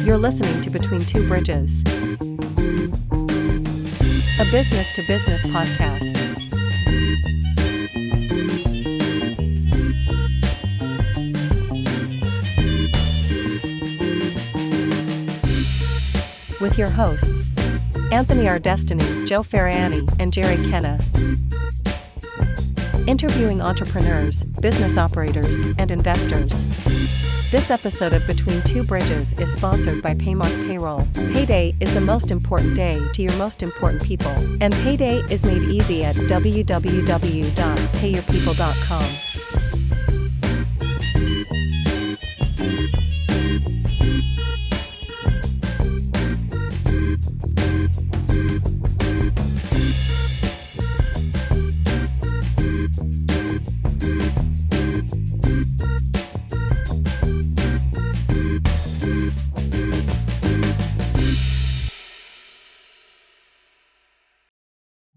You're listening to Between Two Bridges, a business-to-business podcast. With your hosts, Anthony R. Destiny, Joe Ferrani, and Jerry Kenna. Interviewing entrepreneurs, business operators, and investors. This episode of Between Two Bridges is sponsored by Paymark Payroll. Payday is the most important day to your most important people, and payday is made easy at www.payyourpeople.com.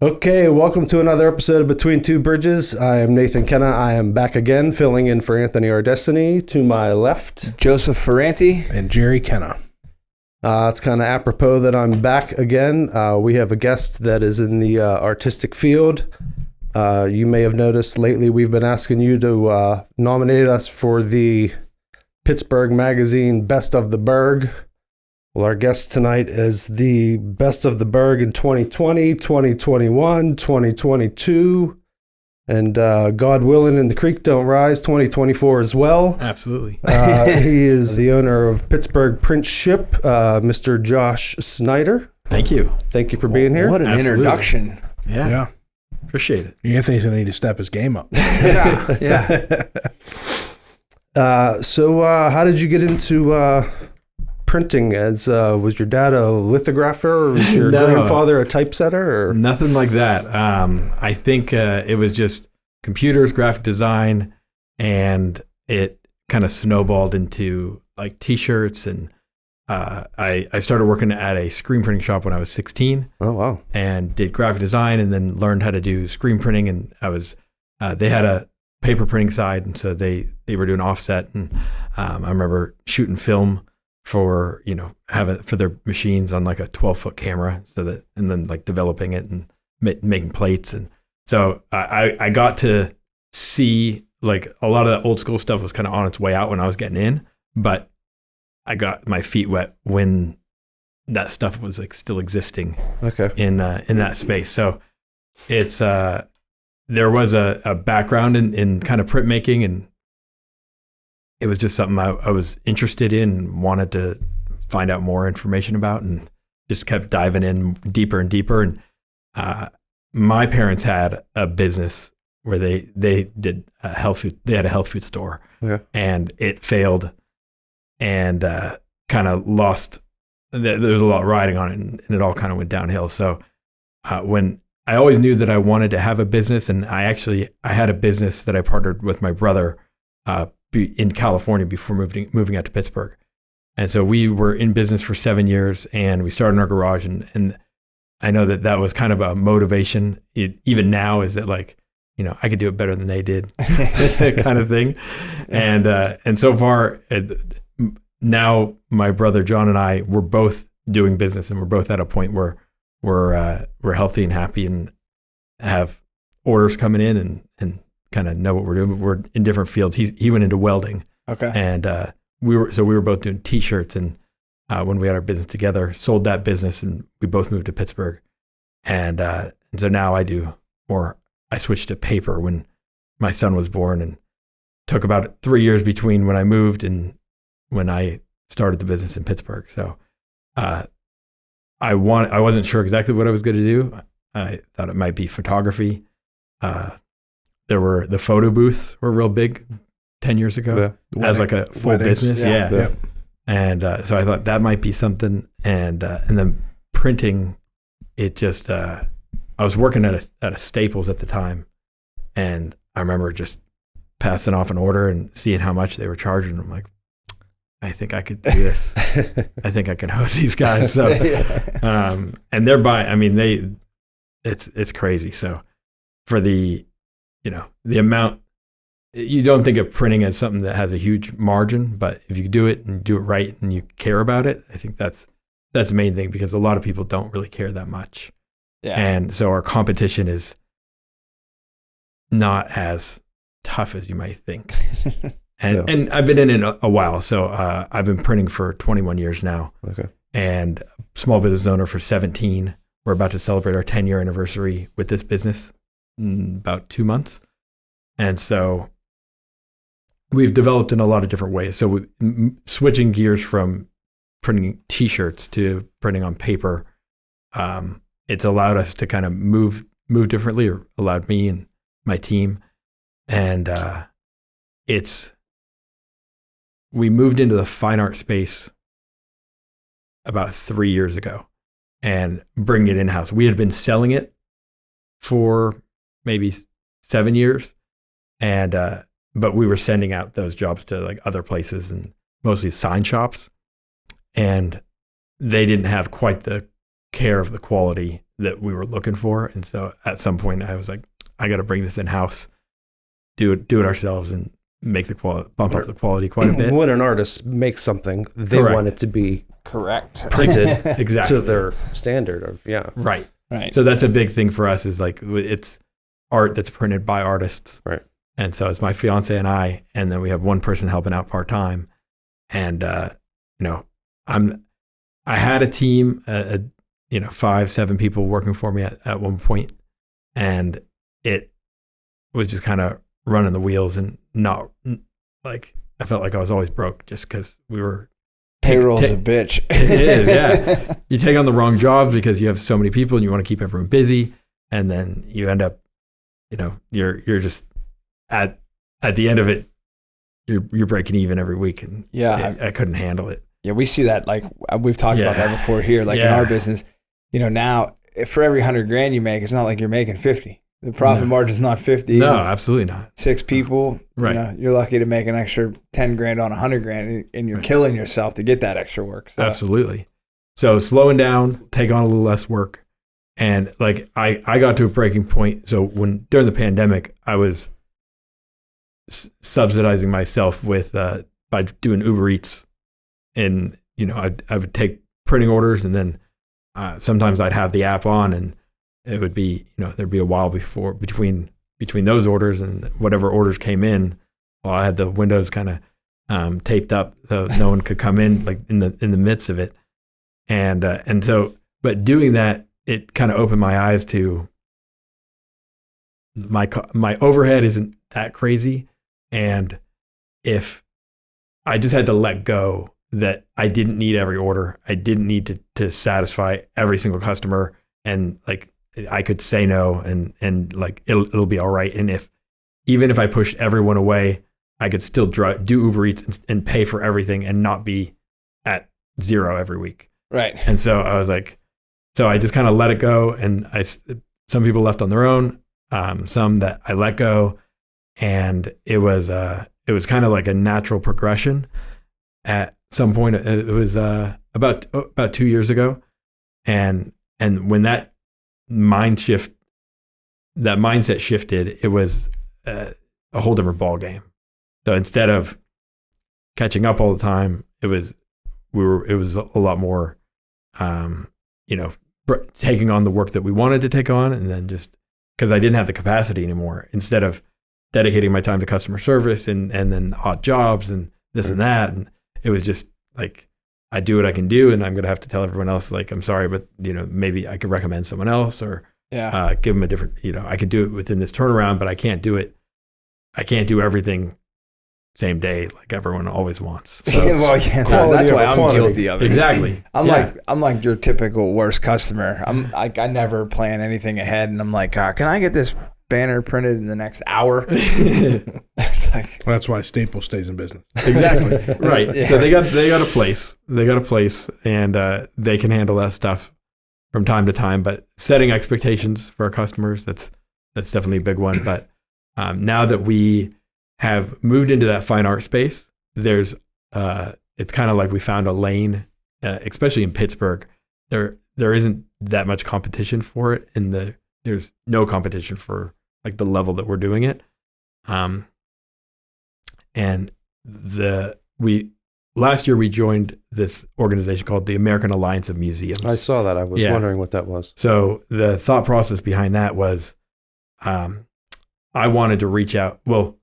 Okay, welcome to another episode of Between Two Bridges. I am Nathan Kenna. I am back again, filling in for Anthony R. Destiny. To my left, Joseph Ferranti and Jerry Kenna. It's kind of apropos that I'm back again. We have a guest that is in the artistic field. You may have noticed lately we've been asking you to nominate us for the Pittsburgh Magazine Best of the Burgh. Well, our guest tonight is the Best of the Burgh in 2020, 2021, 2022, and God willing and the creek don't rise, 2024 as well. Absolutely. He is the owner of Pittsburgh Print Ship, Mr. Josh Snider. Thank you. Thank you for being here. What an Absolutely. introduction. Yeah. Appreciate it. Anthony's going to need to step his game up. Yeah. So how did you get into printing? Was your dad a lithographer, or was your No. grandfather a typesetter? Or? Nothing like that. I think it was just computers, graphic design, and it kind of snowballed into like t-shirts. And I started working at a screen printing shop when I was 16. Oh, wow. And did graphic design, and then learned how to do screen printing. And I was they had a paper printing side, and so they were doing offset. And I remember shooting film for for their machines on like a 12-foot camera, and then like developing it and making plates. And so I got to see like a lot of that old school stuff was kind of on its way out when I was getting in, but I got my feet wet when that stuff was like still existing. Okay. In that space. So it's there was a background in kind of printmaking, and it was just something I was interested in and wanted to find out more information about, and just kept diving in deeper and deeper. And my parents had a business where they did a health food. They had a health food store, and it failed, and kind of lost. There was a lot riding on it, and it all kind of went downhill. So when I always knew that I wanted to have a business, and I had a business that I partnered with my brother in California before moving out to Pittsburgh. And so we were in business for 7 years, and we started in our garage. And I know that was kind of a motivation. Even now is that like, I could do it better than they did kind of thing. And so far now my brother John and I, we're both doing business, and we're both at a point where we're healthy and happy and have orders coming in and kind of know what we're doing. But we're in different fields. He went into welding. Okay. And we were both doing t-shirts, and when we had our business together, sold that business, and we both moved to Pittsburgh. And so now I switched to paper when my son was born, and took about 3 years between when I moved and when I started the business in Pittsburgh. So I wasn't sure exactly what I was going to do. I thought it might be photography. The photo booths were real big 10 years ago as like a full business. Yeah. And so I thought that might be something. And then printing, it just, I was working at a Staples at the time. And I remember just passing off an order and seeing how much they were charging. I'm like, I think I could do this. I think I can host these guys. So, and they're it's crazy. So for the amount you don't think of printing as something that has a huge margin, but if you do it and do it right and you care about it, I think that's the main thing, because a lot of people don't really care that much. Yeah. And so our competition is not as tough as you might think. And I've been in it a while. So I've been printing for 21 years now. Okay. And small business owner for 17. We're about to celebrate our 10-year anniversary with this business in about 2 months. And so we've developed in a lot of different ways. So switching gears from printing T-shirts to printing on paper, it's allowed us to kind of move differently, or allowed me and my team. And we moved into the fine art space about 3 years ago and bringing it in-house. We had been selling it for maybe 7 years, and but we were sending out those jobs to like other places and mostly sign shops, and they didn't have quite the care of the quality that we were looking for. And so at some point I was like, I got to bring this in-house, do it ourselves, and make the quality, bump up the quality quite a bit. When an artist makes something, they Correct. want it to be Correct. printed Exactly. to their standard of, Right. Right. So that's a big thing for us, is like it's art that's printed by artists. Right. And so it's my fiance and I, and then we have one person helping out part-time. And, I had a team, 5-7 people working for me at one point, and it was just kind of running the wheels, and not like, I felt like I was always broke just because we were. Payroll's a bitch. It is, yeah. You take on the wrong jobs because you have so many people and you want to keep everyone busy, and then you end up, you're just at the end of it, you're breaking even every week, and I couldn't handle it. Yeah, we see that. Like we've talked about that before here. Like in our business, now for every $100,000 you make, it's not like you're making 50. The profit margin's not 50. No, absolutely not. 6 people, Right. You're lucky to make an extra $10,000 on $100,000, and you're killing yourself to get that extra work. So. Absolutely. So slowing down, take on a little less work, and like I got to a breaking point. So during the pandemic, I was subsidizing myself with by doing Uber Eats, and I would take printing orders, and then sometimes I'd have the app on, and it would be, there'd be a while between those orders and whatever orders came in. Well, I had the windows kind of taped up so no one could come in, like in the midst of it. And so, but doing that, it kind of opened my eyes to my overhead isn't that crazy. And if I just had to let go that I didn't need every order, I didn't need to satisfy every single customer, and like, I could say no, and like it'll be all right. And even if I pushed everyone away, I could still do Uber Eats and pay for everything and not be at zero every week. Right. And so I was like, so I just kind of let it go. And some people left on their own, some that I let go, and it was kind of like a natural progression. At some point, it was about 2 years ago, and when that mindset shifted, it was a whole different ball game. So instead of catching up all the time, it was a lot more, taking on the work that we wanted to take on, and then just because I didn't have the capacity anymore, instead of dedicating my time to customer service and then odd jobs and this and that, and it was just like, I do what I can do, and I'm going to have to tell everyone else, like, I'm sorry, but, maybe I could recommend someone else, or give them a different, I could do it within this turnaround, but I can't do it. I can't do everything same day like everyone always wants. So that's why I'm guilty of it. Exactly. I'm like your typical worst customer. I'm like, I never plan anything ahead, and I'm like, can I get this banner printed in the next hour? It's like, Well, that's why Staples stays in business. Exactly. Right. Yeah. So they got a place. And they can handle that stuff from time to time. But setting expectations for our customers, that's definitely a big one. But now that we have moved into that fine art space, there's it's kind of like we found a lane, especially in Pittsburgh. There isn't that much competition for it, and there's no competition for like the level that we're doing it. And last year we joined this organization called the American Alliance of Museums. I saw that. I was wondering what that was. So the thought process behind that was, I wanted to reach out. Well,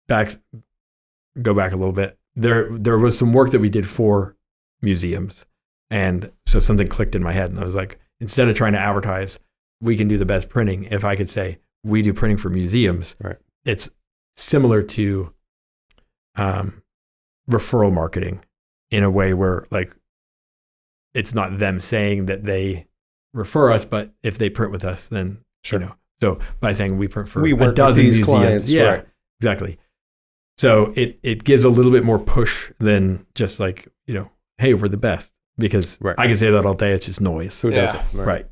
go back a little bit. There was some work that we did for museums, and so something clicked in my head, and I was like, instead of trying to advertise, we can do the best printing. If I could say we do printing for museums, right? It's similar to referral marketing in a way where like it's not them saying that they refer us, but if they print with us, then sure. So by saying we print for we a dozen these museums, clients, yeah, right. Exactly. So it gives a little bit more push than just like, hey, we're the best, because right. I can say that all day. It's just noise. Who does it? Right.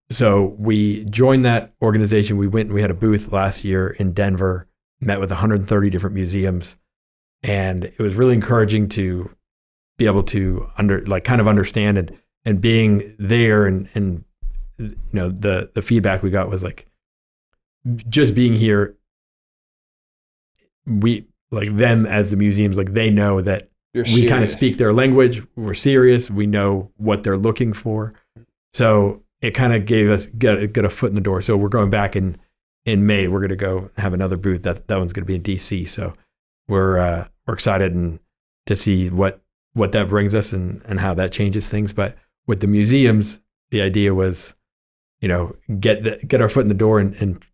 So we joined that organization. We went and we had a booth last year in Denver, met with 130 different museums. And it was really encouraging to be able to kind of understand and being there and the feedback we got was like, just being here, we like them as the museums, like they know that we kind of speak their language. We're serious. We know what they're looking for. So it kind of gave us get a foot in the door. So we're going back in May. We're going to go have another booth. That one's going to be in DC. So we're excited and to see what that brings us and how that changes things. But with the museums, the idea was, get our foot in the door and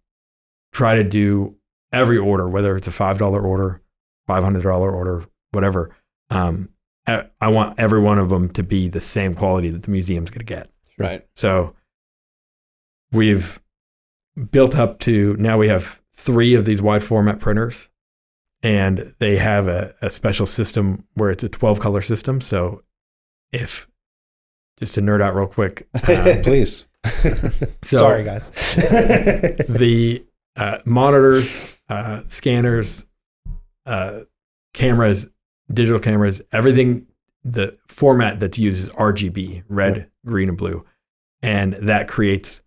try to do every order, whether it's a $5 order, $500 order, whatever. I want every one of them to be the same quality that the museum's going to get. Right. So we've built up to, now we have 3 of these wide format printers, and they have a special system where it's a 12 color system. So just to nerd out real quick. Please. Sorry, guys. The monitors, scanners, cameras, digital cameras, everything, the format that's used is RGB, red, right. Green, and blue. And that creates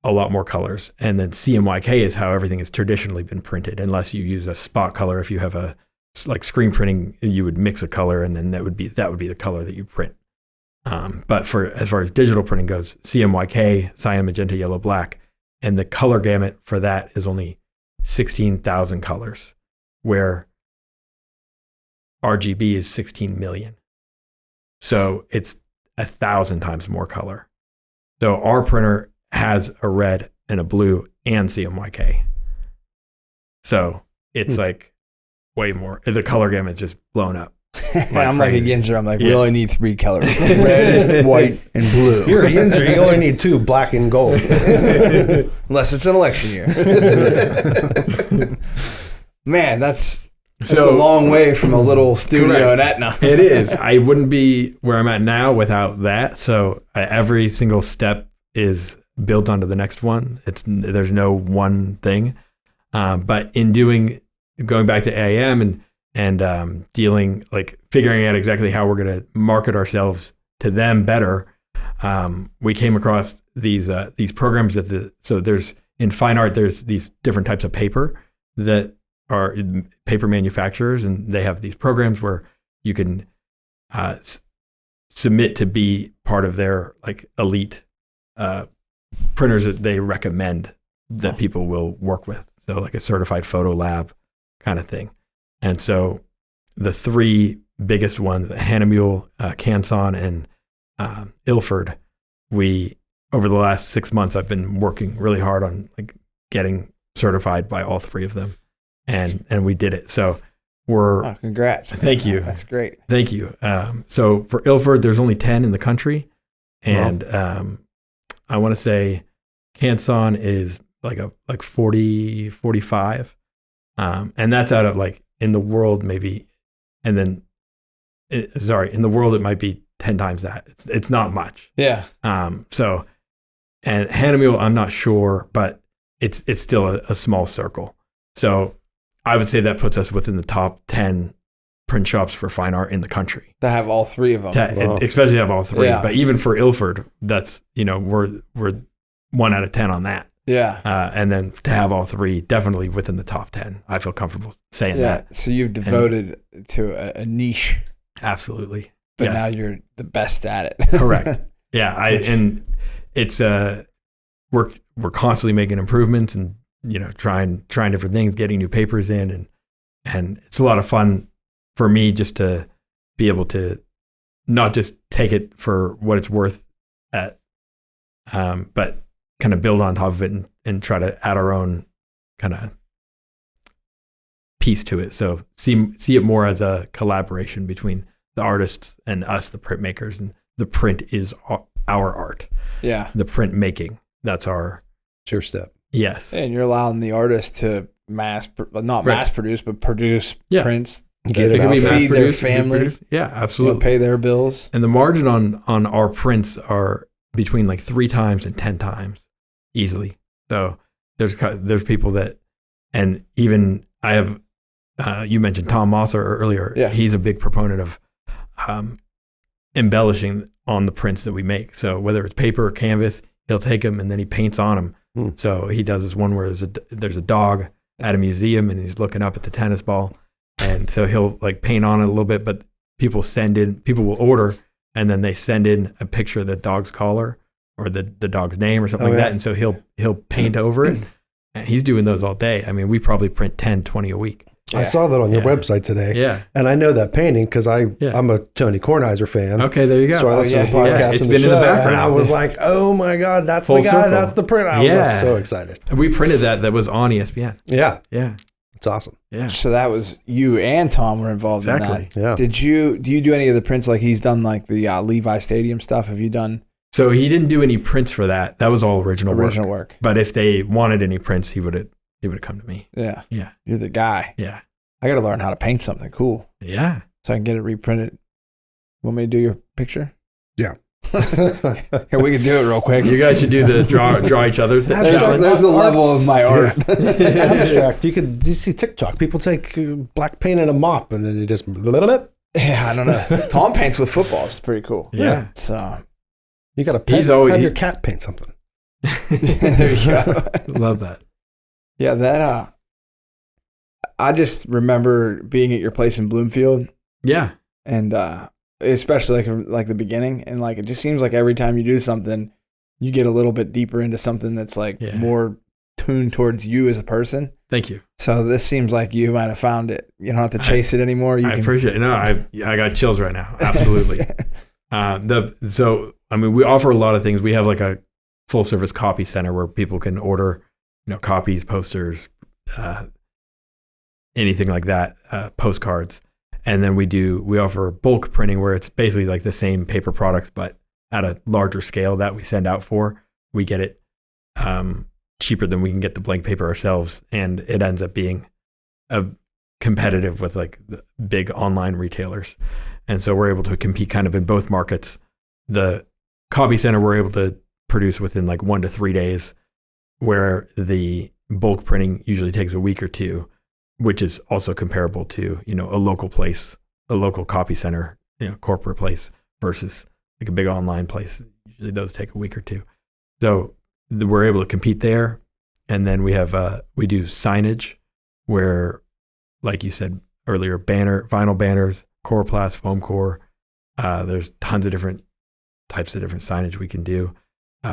a lot more colors. And then CMYK is how everything has traditionally been printed, unless you use a spot color. If you have like screen printing, you would mix a color, and then that would be the color that you print. But as far as digital printing goes, CMYK, cyan, magenta, yellow, black, and the color gamut for that is only 16,000 colors, where RGB is 16 million. So it's 1,000 times more color. So our printer has a red and a blue and CMYK. So it's like way more. The color gamut just blown up. I'm like a Yinzer. I'm like, we only need 3 colors: red, white, and blue. You're a Yinzer. You only need 2, black and gold. Unless it's an election year. Man, that's a long way from a little studio in Etna. It is. I wouldn't be where I'm at now without that. So every single step is built onto the next one. There's no one thing. But in going back to AIM and dealing, like figuring out exactly how we're going to market ourselves to them better, we came across these programs so there's in fine art, there's these different types of paper that are paper manufacturers, and they have these programs where you can submit to be part of their like elite printers that they recommend that people will work with. So like a certified photo lab kind of thing. And so the 3 biggest ones, Hahnemühle, Canson, and Ilford, over the last 6 months, I've been working really hard on like getting certified by all 3 of them. And we did it. So congrats. Thank you. That's great. Thank you. So for Ilford, there's only 10 in the country. And I want to say Canson is like 40, 45. And that's out of like in the world maybe. And then, in the world, it might be 10 times that. It's not much. Yeah. So, and Hahnemühle, I'm not sure, but it's still a small circle. So I would say that puts us within the top 10 print shops for fine art in the country. To have all 3 of them. Especially have all 3. Yeah. But even for Ilford, that's, we're 1 out of 10 on that. Yeah. And then to have all three definitely within the top 10. I feel comfortable saying that. So you've devoted to a niche, Absolutely. but Yes. now you're the best at it. Correct. Yeah. And it's, we're constantly making improvements and, trying different things, getting new papers in. And it's a lot of fun for me just to be able to not just take it for what it's worth at, but kind of build on top of it and try to add our own kind of piece to it. So see it more as a collaboration between the artists and us, the printmakers, and the print is our art. Yeah. The print making, that's our. It's your step. Yes. And you're allowing the artist to mass produce, but produce Yeah. prints. Get It it can out be there. mass Feed their produced, it can be family. produced. Yeah, absolutely. Pay their bills. And the margin on our prints are between like 3 times and 10 times easily. So there's people that, and even I have, you mentioned Tom Mosser earlier. Yeah. He's a big proponent of embellishing on the prints that we make. So whether it's paper or canvas, he'll take them and then he paints on them. So he does this one where there's a dog at a museum and he's looking up at the tennis ball. And so he'll like paint on it a little bit, but people will order and then they send in a picture of the dog's collar or the dog's name or something like that. And so he'll paint over it. And he's doing those all day. I mean, we probably print 10, 20 a week. I saw that on your website today. Yeah. And I know that painting because I'm a Tony Kornheiser fan. Okay, there you go. So I listened to the podcast It's and been the in the show, background. and I was like, oh my God, that's Full the guy, circle. that's the print. I was so excited. And we printed that was on ESPN. Yeah. Yeah. It's awesome. Yeah. So that was you and Tom were involved in that. Yeah. Do you do any of the prints like he's done, like the Levi Stadium stuff? Have you done So he didn't do any prints for that. That was all original work? But if they wanted any prints, he would have come to me. Yeah. Yeah. You're the guy. Yeah. I got to learn how to paint something cool Yeah. so I can get it reprinted. Want me to do your picture? Yeah. Here, we can do it real quick. You guys should do the draw each other. There's the level of my art. Abstract. You see TikTok. People take black paint and a mop and then they just. Yeah, I don't know. Tom paints with footballs. It's pretty cool. Yeah. So You got to have your cat paint something. there you go. Love that. Yeah, that I just remember being at your place in Bloomfield, Yeah. and especially like the beginning, and like it just seems like every time you do something, you get a little bit deeper into something that's like more tuned towards you as a person. Thank you. So this seems like you might have found it. You don't have to chase it anymore. I appreciate it. No, I got chills right now. Absolutely. So I mean, we offer a lot of things. We have like a full service copy center where people can order, copies, posters, anything like that, postcards. And then we offer bulk printing where it's basically like the same paper products, but at a larger scale that we send out for. We get it cheaper than we can get the blank paper ourselves. And it ends up being competitive with like the big online retailers. And so we're able to compete kind of in both markets. The copy center, we're able to produce within like 1 to 3 days, where the bulk printing usually takes a week or two, which is also comparable to, a local place, a local copy center, corporate place versus like a big online place. Usually those take a week or two. So we're able to compete there. And then we have, we do signage where, like you said earlier, vinyl banners, coroplast, foam core. There's tons of different types of different signage we can do.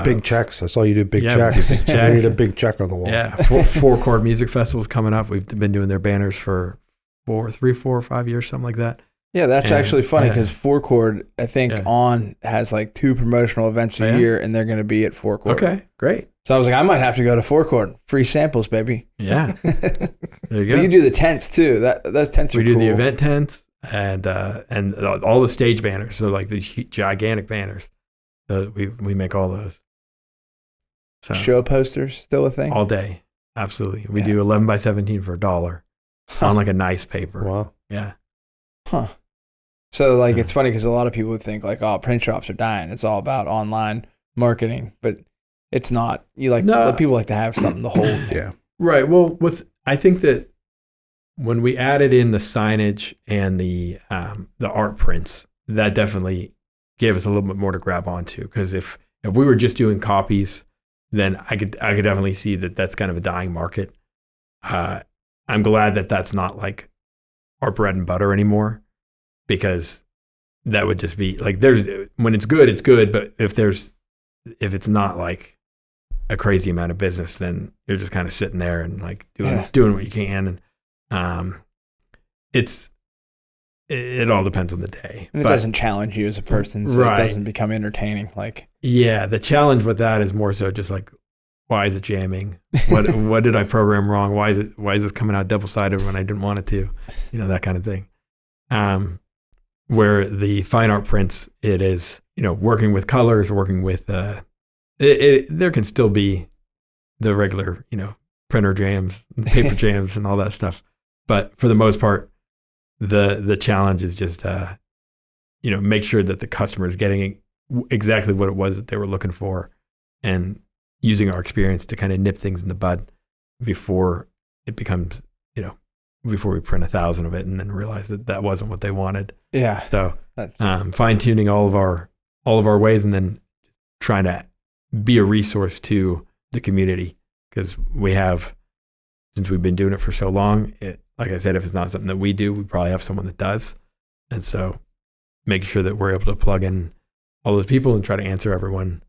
Big checks. I saw you do big Yeah, checks. big checks. You need a big check on the wall. Yeah, Four Chord Music Festival's coming up. We've been doing their banners for 4 or 5 years, something like that. Yeah, that's actually funny because 4 Chord, I think, has like 2 promotional events a year, and they're going to be at 4 Chord. Okay, great. So I was like, I might have to go to 4 Chord. Free samples, baby. Yeah, there you go. But you do the tents too. Those tents are cool. We do the event tents and all the stage banners. So like these gigantic banners. So we make all those. So show posters still a thing? All day, absolutely. We do 11 by 17 for $1 on like a nice paper. Wow. Yeah. Huh. So like it's funny because a lot of people would think like, oh, print shops are dying. It's all about online marketing, but it's not. People like to have something to hold. Yeah. Right. Well, I think that when we added in the signage and the art prints, that definitely gave us a little bit more to grab onto. Because if we were just doing copies, then I could definitely see that that's kind of a dying market. I'm glad that that's not like our bread and butter anymore, because that would just be like, when it's good, but if it's not like a crazy amount of business, then you're just kind of sitting there and like doing what you can. And it all depends on the day. And it doesn't challenge you as a person, so it doesn't become entertaining. Like, yeah, the challenge with that is more so just like, why is it jamming? What did I program wrong? Why is this coming out double-sided when I didn't want it to? That kind of thing. Where the fine art prints, it is, working with colors, working with there can still be the regular, printer jams, paper jams, and all that stuff. But for the most part, the challenge is just, make sure that the customer is getting exactly what it was that they were looking for, and using our experience to kind of nip things in the bud before it becomes, before we print 1,000 of it and then realize that wasn't what they wanted. Yeah. So fine tuning all of our ways, and then trying to be a resource to the community, because since we've been doing it for so long, like I said, if it's not something that we do, we probably have someone that does. And so making sure that we're able to plug in all those people and try to answer everyone.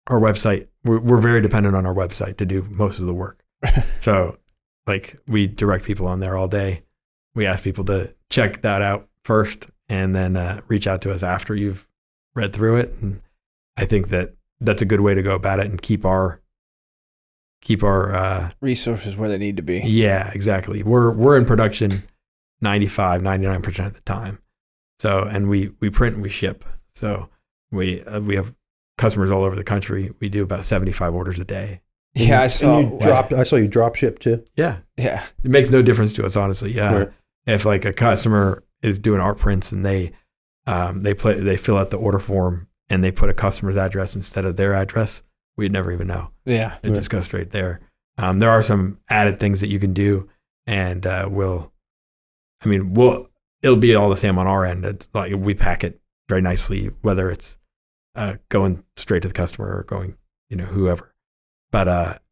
Our website, we're very dependent on our website to do most of the work. So like, we direct people on there all day. We ask people to check that out first, and then reach out to us after you've read through it. And I think that that's a good way to go about it, and keep our resources where they need to be. Yeah, exactly. We're in production 99% of the time. So, and we print and we ship. So we have customers all over the country. We do about 75 orders a day. Yeah, I saw you drop ship too. Yeah. Yeah. It makes no difference to us, honestly. Yeah. Right. If like a customer is doing art prints and they fill out the order form and they put a customer's address instead of their address, we'd never even know. Yeah. It just goes straight there. There are some added things that you can do, and it'll be all the same on our end. It's like, we pack it very nicely, whether it's going straight to the customer or going, whoever. But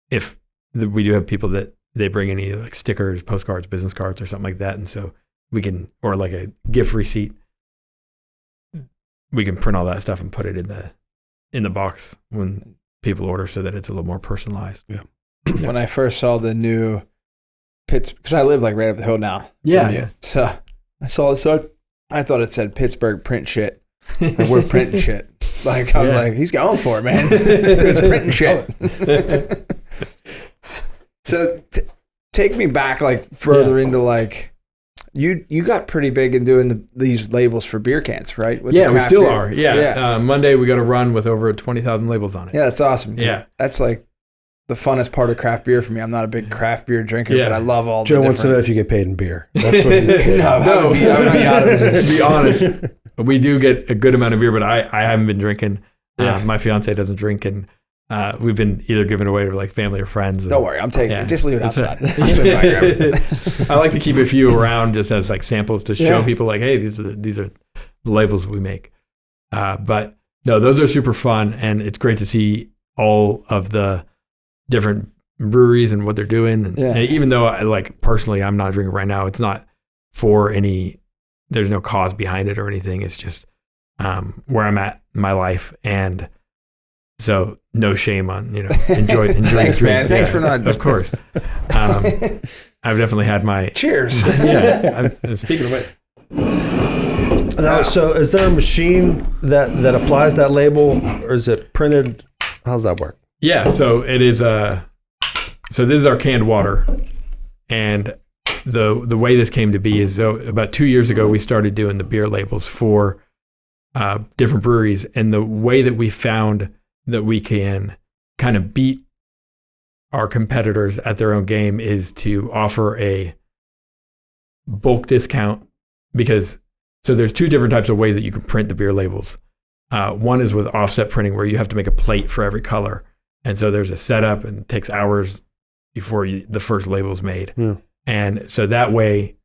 if we do have people that they bring any like stickers, postcards, business cards, or something like that, and so we can, or like a gift receipt, we can print all that stuff and put it in the box when people order, so that it's a little more personalized. Yeah. When I first saw the new because I live like right up the hill now. Yeah. So I saw the sign. I thought it said Pittsburgh Print Ship. Like, we're printing shit. Like, I was like, he's going for it, man. He's printing shit. So take me back like further into like, you got pretty big in doing these labels for beer cans, right? With we still beer. are. Yeah. Monday we got a run with over 20,000 labels on it. Yeah, that's awesome. Yeah. That's like the funnest part of craft beer for me. I'm not a big craft beer drinker, but I love all Joe the wants to know if you get paid in beer. That's what he's No, I would be out of it. To be honest, we do get a good amount of beer, but I haven't been drinking. My fiance doesn't drink, and we've been either giving away to like family or friends. Don't worry, I'm taking it. Just leave it outside. I like to keep a few around just as like samples to show people like, hey, these are the labels we make. But no, those are super fun, and it's great to see all of the different breweries and what they're doing. And even though personally, I'm not drinking right now, it's not for there's no cause behind it or anything. It's just where I'm at in my life. And so no shame on, enjoy Thanks, drink. man. Thanks for not. Of course. I've definitely had my. Cheers. Speaking of which. Now, so is there a machine that applies that label, or is it printed? How does that work? Yeah, so it is so this is our canned water, and the way this came to be is, so about 2 years ago we started doing the beer labels for different breweries, and the way that we found that we can kind of beat our competitors at their own game is to offer a bulk discount, because so there's two different types of ways that you can print the beer labels. One is with offset printing, where you have to make a plate for every color. And so there's a setup, and it takes hours before the first label is made. Yeah. And so that way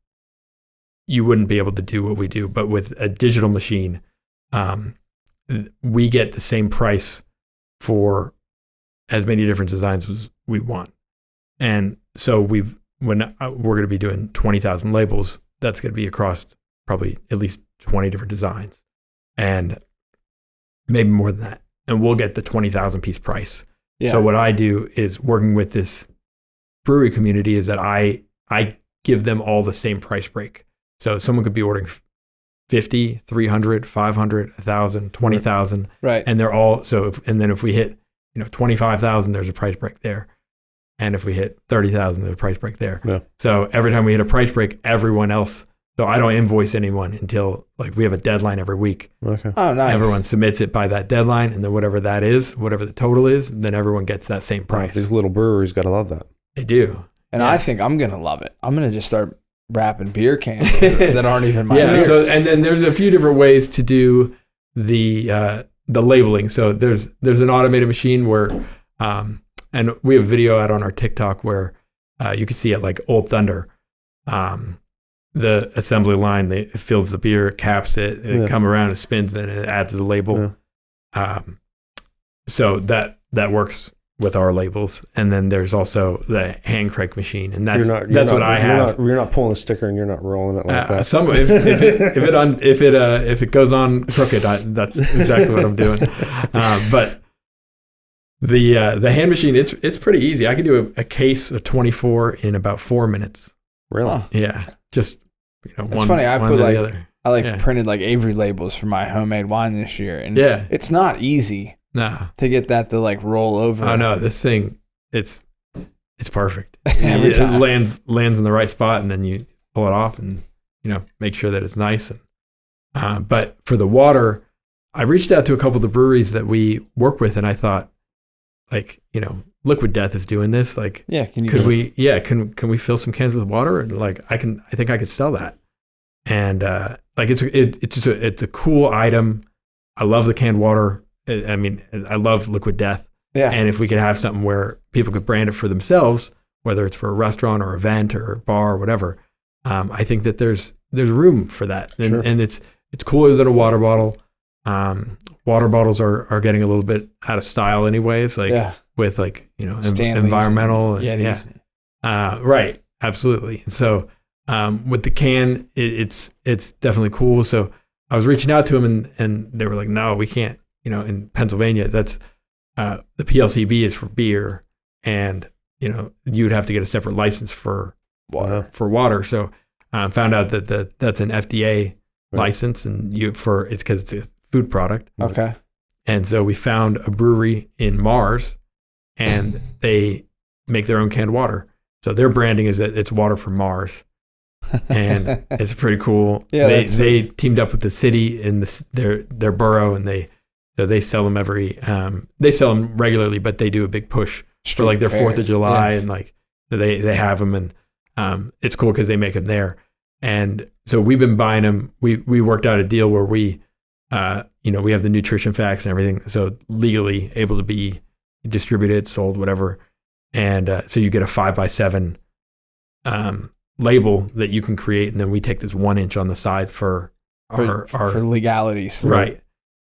you wouldn't be able to do what we do. But with a digital machine, we get the same price for as many different designs as we want. And so when we're going to be doing 20,000 labels, that's going to be across probably at least 20 different designs and maybe more than that. And we'll get the 20,000 piece price. Yeah. So what I do is working with this brewery community is that I give them all the same price break. So someone could be ordering 50, 300, 500, 1,000, 20,000. Right. And they're all, and then if we hit, 25,000, there's a price break there. And if we hit 30,000, there's a price break there. Yeah. So every time we hit a price break, everyone else, so I don't invoice anyone until we have a deadline every week. Okay. Oh, nice. Everyone submits it by that deadline, and then whatever that is, whatever the total is, then everyone gets that same price. These little breweries got to love that. They do. And I think I'm going to love it. I'm going to just start wrapping beer cans that aren't even my beers. So, and then there's a few different ways to do the labeling. So there's an automated machine where, and we have a video out on our TikTok where you can see it like Old Thunder. The assembly line, it fills the beer, caps it, and it comes around, it spins, and it adds the label. Yeah. So that works with our labels. And then there's also the hand crank machine, and that's what I have. You're not pulling a sticker and you're not rolling it like that. If it goes on crooked, that's exactly what I'm doing. But the hand machine, it's pretty easy. I can do a case of 24 in about 4 minutes. Really? Huh. Yeah. Just it's funny. I printed Avery labels for my homemade wine this year, and it's not easy. No. To get that to roll over. Oh no, this thing, it's perfect. It lands in the right spot, and then you pull it off, and make sure that it's nice. And but for the water, I reached out to a couple of the breweries that we work with, and I thought, Liquid Death is doing this. Can we fill some cans with water? And I think I could sell that. And it's a cool item. I love the canned water. I mean, I love Liquid Death. Yeah. And if we could have something where people could brand it for themselves, whether it's for a restaurant or event or a bar or whatever, I think that there's room for that. And, sure. And it's cooler than a water bottle. Water bottles are getting a little bit out of style anyways, with environmental. Right. Absolutely. And so with the can, it's definitely cool. So I was reaching out to them and they were like, no, we can't. In Pennsylvania, that's the PLCB is for beer, and you would have to get a separate license for water. So found out that that's an FDA license, and it's because it's a food product. Okay. And so we found a brewery in Mars, and they make their own canned water. So their branding is that it's water from Mars. And it's pretty cool. Yeah, they teamed up with the city in their borough, and they sell them they sell them regularly, but they do a big push for their 4th of July, and they have them, and it's cool because they make them there. And so we've been buying them. We worked out a deal where we have the nutrition facts and everything, so legally able to be distributed, sold, whatever. And so you get a 5x7 label that you can create, and then we take this 1 inch on the side for legalities, right?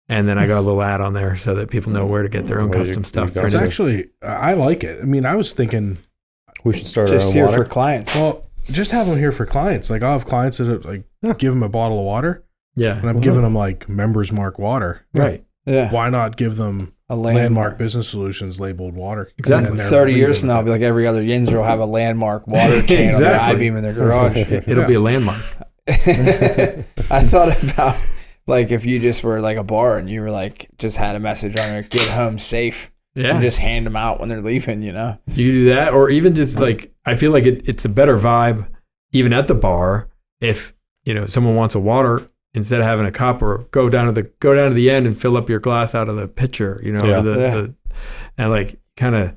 And then I got a little ad on there so that people know where to get their own custom stuff. It's actually, I like it. I mean, I was thinking we should start just here for clients. Well, just have them here for clients. I'll have clients that give them a bottle of water. Yeah. And I'm giving them Members Mark water. Right. Yeah. Why not give them a Landmark Business Solutions labeled water? Exactly. 30 years from now, I'll be like every other Yinzer will have a Landmark water can on their I-beam in their garage. It'll be a landmark. I thought about if you just were a bar and you were just had a message on there, get home safe. Yeah. And just hand them out when they're leaving, You do that, or even just I feel like it's a better vibe even at the bar if, someone wants a water, instead of having a cup, or go down to the end and fill up your glass out of the pitcher, and kind of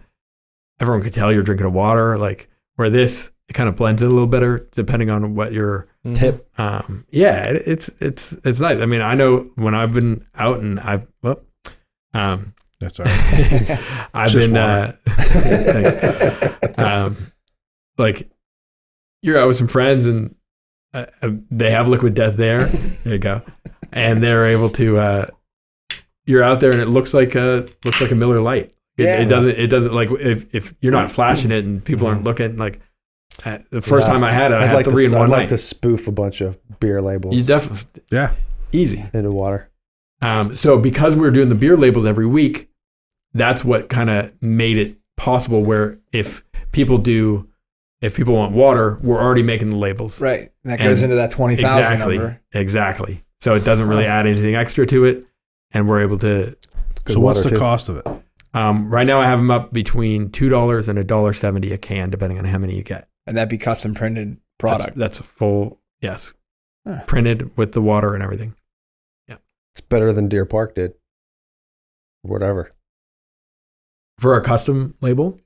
everyone could tell you're drinking a water, where this, it kind of blends it a little better depending on what your tip. It's nice. I mean, I know when I've been out and that's all right. I've been you're out with some friends and they have Liquid Death there. There you go. And they're able to you're out there and it looks like a Miller Lite. It doesn't like if you're not flashing it and people aren't looking like. The first time I had it, I had 3 in one night. I'd like to spoof a bunch of beer labels. You definitely, easy into water. So because we were doing the beer labels every week, that's what kind of made it possible. Where if people want water, we're already making the labels. Right, and that goes into that 20,000 number. Exactly. So it doesn't really add anything extra to it, and we're able to. So what's the cost of it? Right now, I have them up between $2 and $1.70 a can, depending on how many you get. And that'd be custom printed product. That's a full, yes. Printed with the water and everything. Yeah. It's better than Deer Park did. Whatever. For a custom label?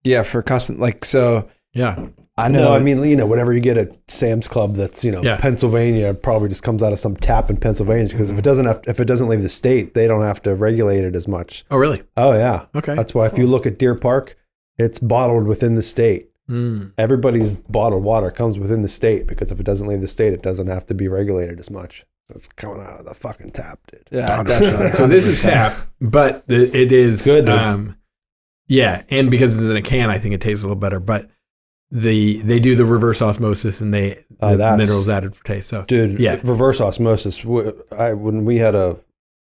Yeah, for custom, so. Yeah. I know. No, I mean, whatever you get at Sam's Club that's, Pennsylvania, it probably just comes out of some tap in Pennsylvania, because if it doesn't leave the state, they don't have to regulate it as much. Oh, really? Oh, yeah. Okay. That's why if you look at Deer Park, it's bottled within the state. Everybody's bottled water comes within the state, because if it doesn't leave the state, it doesn't have to be regulated as much. So it's coming out of the fucking tap, dude. Yeah, definitely. So this is tap, but it is good. Yeah, and because it's in a can, I think it tastes a little better. But they do the reverse osmosis, and the minerals added for taste. So, dude, reverse osmosis. When we had a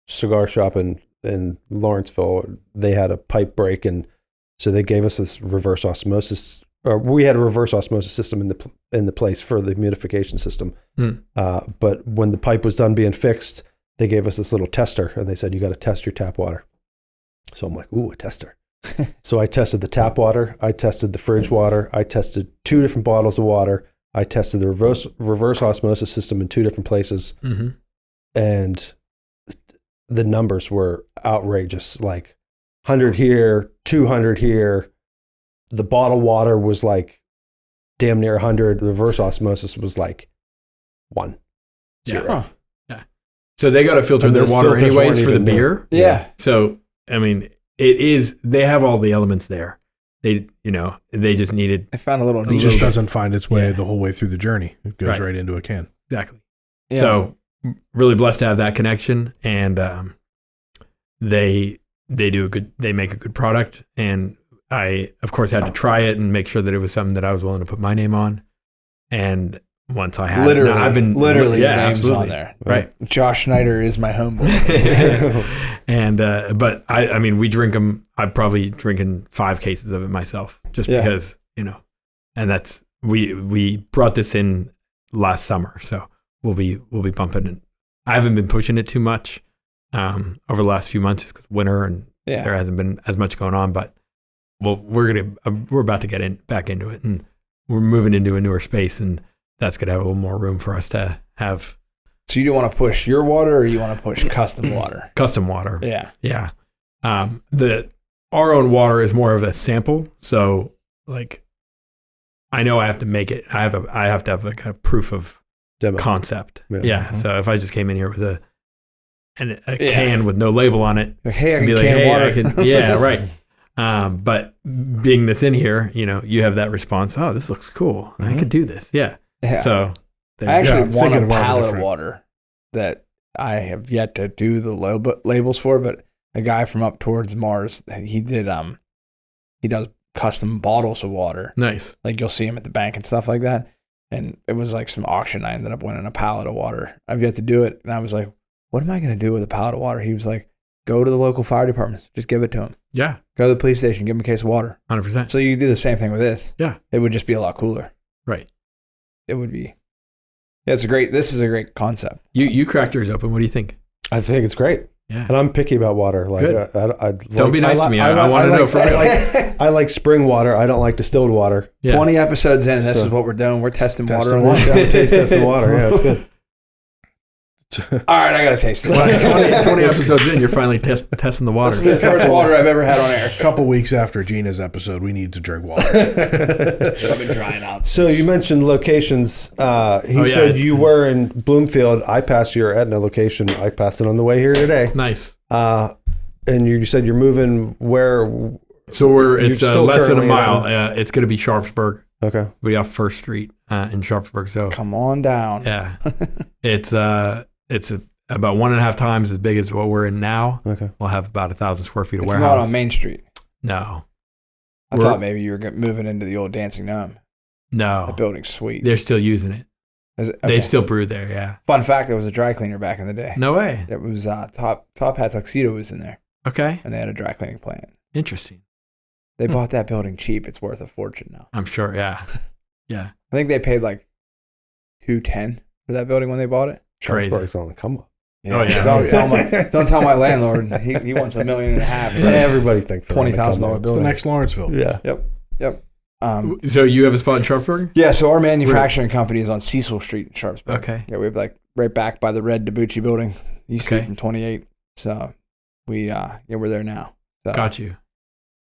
cigar shop in Lawrenceville, they had a pipe break, and so they gave us this reverse osmosis. Or we had a reverse osmosis system in the place for the humidification system. But when the pipe was done being fixed, they gave us this little tester, and they said, you got to test your tap water. So I'm like, ooh, a tester. So I tested the tap water. I tested the fridge water. I tested 2 different bottles of water. I tested the reverse osmosis system in 2 different places. Mm-hmm. And the numbers were outrageous, like 100 here, 200 here. The bottled water was like damn near 100. The reverse osmosis was like 1. 0. Yeah. Yeah. So they got to filter their water anyways for the beer. Yeah. So, I mean, they have all the elements there. They just needed. I found a little. It just doesn't find its way the whole way through the journey. It goes right into a can. Exactly. Yeah. So really blessed to have that connection, and they make a good product, and I of course had to try it and make sure that it was something that I was willing to put my name on. And once I had literally, I've been names absolutely. on there. Right. Josh Snider is my homeboy. And but I mean, we drink them. I'm probably drinking 5 cases of it myself, just because and that's we brought this in last summer, so we'll be bumping it. I haven't been pushing it too much over the last few months because winter and there hasn't been as much going on. But we're about to get back into it, and we're moving into a newer space, and that's gonna have a little more room for us to have. So you do want to push your water, or you want to push custom water? Custom water. Yeah. Yeah. Our own water is more of a sample. So like, I know I have to make it. I have to have like a proof of demo concept. Yeah. Mm-hmm. So if I just came in here with a can with no label on it, like, hey, I can can water. Yeah, right. But being this in here, you have that response. Oh, this looks cool. Mm-hmm. I could do this. Yeah. So I actually want a pallet of water that I have yet to do the labels for, but a guy from up towards Mars, he does custom bottles of water. Nice. Like you'll see him at the bank and stuff like that. And it was like some auction. I ended up winning a pallet of water. I've yet to do it. And I was like, what am I going to do with a pallet of water? He was like, go to the local fire departments. Just give it to them. Yeah. Go to the police station. Give them a case of water. 100%. So you can do the same thing with this. Yeah. It would just be a lot cooler. Right. It would be. Yeah, this is a great concept. You cracked yours open. What do you think? I think it's great. Yeah. And I'm picky about water. Like, don't be nice to me. I want to know for real. I like spring water. I don't like distilled water. Yeah. 20 episodes in, and this is what we're doing. We're testing water. Taste testing water. Yeah, it's good. All right, I got to taste it. 20 episodes in, you're finally testing the water. This is the first water I've ever had on air. A couple weeks after Gina's episode, we need to drink water. I've been drying out. So you mentioned locations. He said you were in Bloomfield. I passed your Etna location. I passed it on the way here today. Nice. And you said you're moving where? So it's less than a mile. It's going to be Sharpsburg. Okay. We'll be off First Street in Sharpsburg. So come on down. Yeah. It's a about 1.5 times as big as what we're in now. Okay. We'll have about 1,000 square feet of It's warehouse. not on Main Street. No. I thought maybe you were moving into the old Dancing Gnome. No. That building's sweet. They're still using it. Okay. They still brew there, yeah. Fun fact, there was a dry cleaner back in the day. No way. It was Top Hat Tuxedo was in there, Okay. and they had a dry cleaning plant. Interesting. They bought that building cheap. It's worth a fortune now. I'm sure, yeah. Yeah. I think they paid like $210 for that building when they bought it. Crazy. Sharpsburg's on the come up. Oh, yeah. Don't tell my landlord. He wants $1.5 million. Yeah, everybody thinks they're on the come $20,000 up. It's the building. next Lawrenceville. Yeah. Yep. So you have a spot in Sharpsburg? Yeah, so our manufacturing company is on Cecil Street in Sharpsburg. Okay. Yeah, we have like right back by the red Debucci building you see Okay. from 28. So we're there now. So, Got you.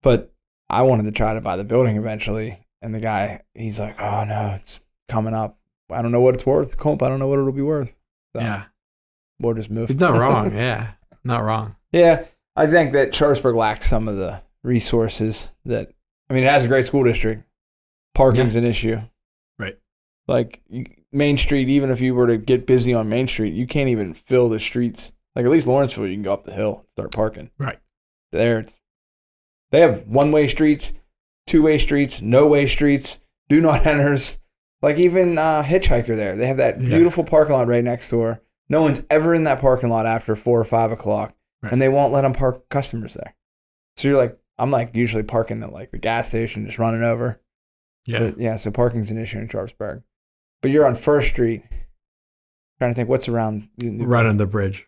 But I wanted to try to buy the building eventually, and the guy, he's like, "Oh no, it's coming up. I don't know what it's worth. Comp, I don't know what it'll be worth." So Yeah. we'll just move. It's not wrong. Yeah. Not wrong. Yeah, I think that Sharpsburg lacks some of the resources that. I mean, it has a great school district. Parking's an issue. Right. Like Main Street, even if you were to get busy on Main Street, you can't even fill the streets. Like at least Lawrenceville, you can go up the hill and start parking. Right. They have one-way streets, two-way streets, no-way streets, do not enters. Like even Hitchhiker there, they have that beautiful parking lot right next door. No one's ever in that parking lot after 4 or 5 o'clock, and they won't let them park customers there. So you're like, I'm like usually parking at like the gas station, just running over. Yeah. But yeah, so parking's an issue in Sharpsburg. But you're on First Street. Trying to think what's around. Right on the bridge.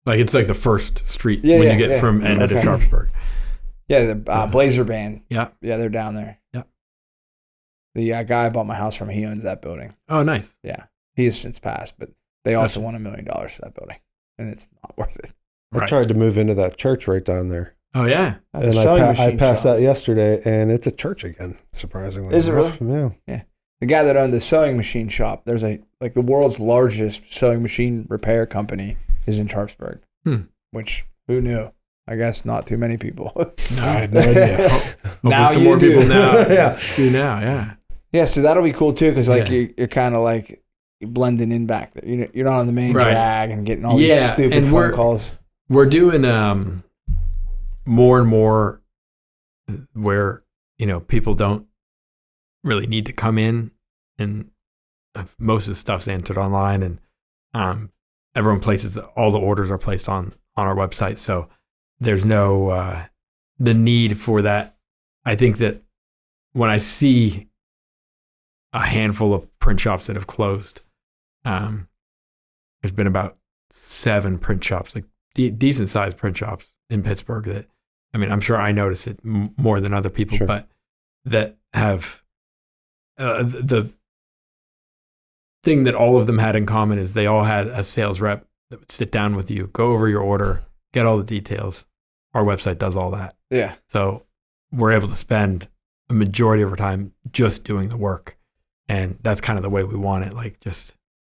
Like it's like the first street Yeah, when yeah, you get yeah. from end to Okay. Sharpsburg. Yeah, the Blazer Band. Yeah. Yeah, they're down there. Yeah. The guy I bought my house from, he owns that building. Oh, nice. Yeah. He has since passed, but they also won $1 million for that building, and it's not worth it. I tried to move into that church right down there. Oh, yeah. And I passed that yesterday, and it's a church again, surprisingly. Is it enough. really? Yeah. The guy that owned the sewing machine shop, there's the world's largest sewing machine repair company is in Sharpsburg, which who knew? I guess not too many people. No. I had no idea. Now some you more do. people now. Yeah. Do now, yeah. Yeah, so that'll be cool too, because Yeah. you're kind of like blending in back there. You're not on the main Right. drag and getting all these stupid and phone calls. We're doing more and more where, people don't really need to come in, and most of the stuff's answered online, and everyone places, all the orders are placed on our website. So there's no, the need for that. I think that when I see a handful of print shops that have closed, there's been about 7 print shops, like decent sized print shops in Pittsburgh that, I'm sure I notice it more than other people, Sure. but that have the thing that all of them had in common is they all had a sales rep that would sit down with you, go over your order, get all the details. Our website does all that. Yeah. So we're able to spend a majority of our time just doing the work. And that's kind of the way we want it. Like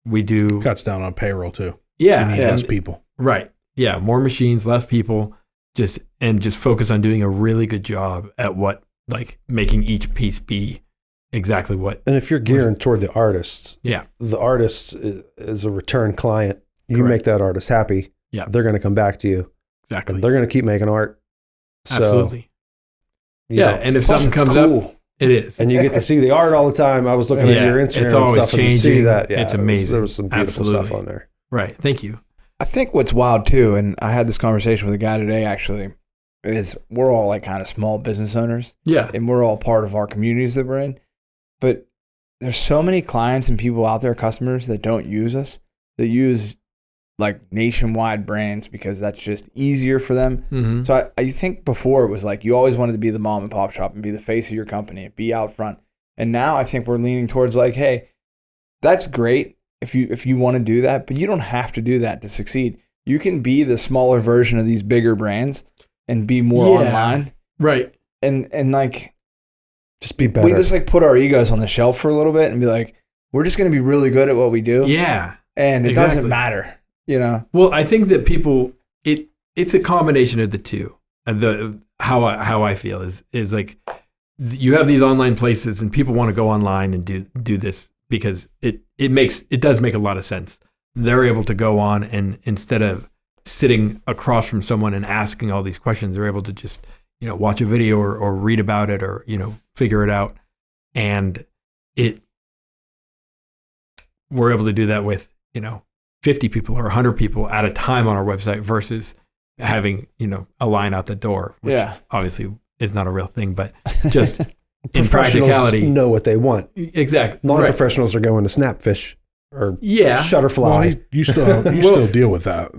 we do. Cuts down on payroll too. Yeah. You need less people. Right. Yeah. More machines, less people, just focus on doing a really good job at making each piece be exactly what. And if you're gearing toward the artist, Yeah. the artist is a return client. You Correct. make that artist happy. Yeah. They're going to come back to you. Exactly. And they're going to keep making art. So, Absolutely. you Yeah. know, And if Plus, something it's comes cool. up, it is. and you get to see the art all the time. I was looking at Yeah, your it's Instagram and always stuff and to see changing. that. Yeah, It's amazing. There was some beautiful Absolutely. stuff on there. Right. Thank you. I think what's wild too, and I had this conversation with a guy today actually, is we're all like kind of small business owners, Yeah. and we're all part of our communities that we're in. But there's so many clients and people out there, customers that don't use us, that use like nationwide brands because that's just easier for them. Mm-hmm. So I think before it was like you always wanted to be the mom and pop shop and be the face of your company, be out front. And now I think we're leaning towards like, hey, that's great if you want to do that, but you don't have to do that to succeed. You can be the smaller version of these bigger brands and be more online. Right. And like Just be better. we just like put our egos on the shelf for a little bit and be like, we're just going to be really good at what we do. Yeah. And it Exactly. doesn't matter, you know? Well, I think that people, it's a combination of the two. How I feel is like you have these online places and people want to go online and do this because it does make a lot of sense. they're able to go on and instead of sitting across from someone and asking all these questions, they're able to just, watch a video or read about it or, figure it out. And we're able to do that with, 50 people or 100 people at a time on our website versus having, a line out the door, which obviously is not a real thing, but just in practicality. Know what they want. Exactly. Non-professionals are going to Snapfish or Shutterfly. Well, you still deal with that.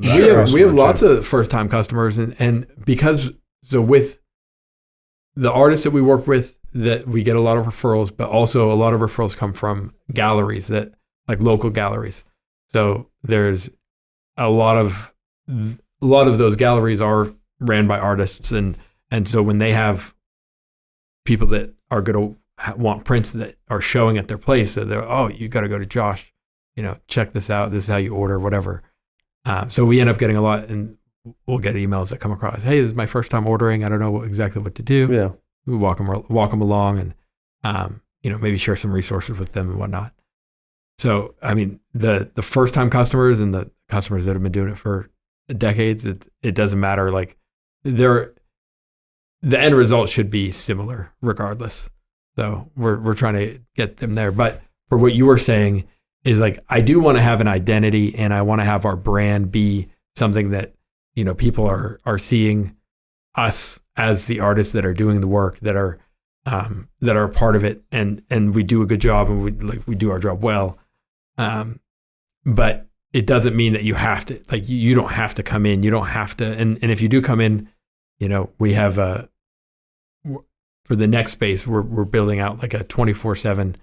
We have lots of first-time customers, and because with the artists that we work with, that we get a lot of referrals, but also a lot of referrals come from galleries that like local galleries. So there's a lot of those galleries are ran by artists, and so when they have people that are going to want prints that are showing at their place, so they're, you got to go to Josh, check this out. This is how you order, whatever. So we end up getting a lot, and we'll get emails that come across. Hey, this is my first time ordering. I don't know exactly what to do. Yeah, we walk them along, and maybe share some resources with them and whatnot. So I mean, the first time customers and the customers that have been doing it for decades, it doesn't matter. Like the end result should be similar regardless. So we're trying to get them there. But for what you were saying is like, I do want to have an identity, and I want to have our brand be something that, people are seeing us as the artists that are doing the work, that are a part of it, and we do a good job, and we do our job well. But it doesn't mean that you have to, like, you don't have to come in. You don't have to. And if you do come in, we have for the next space, we're building out like a 24/7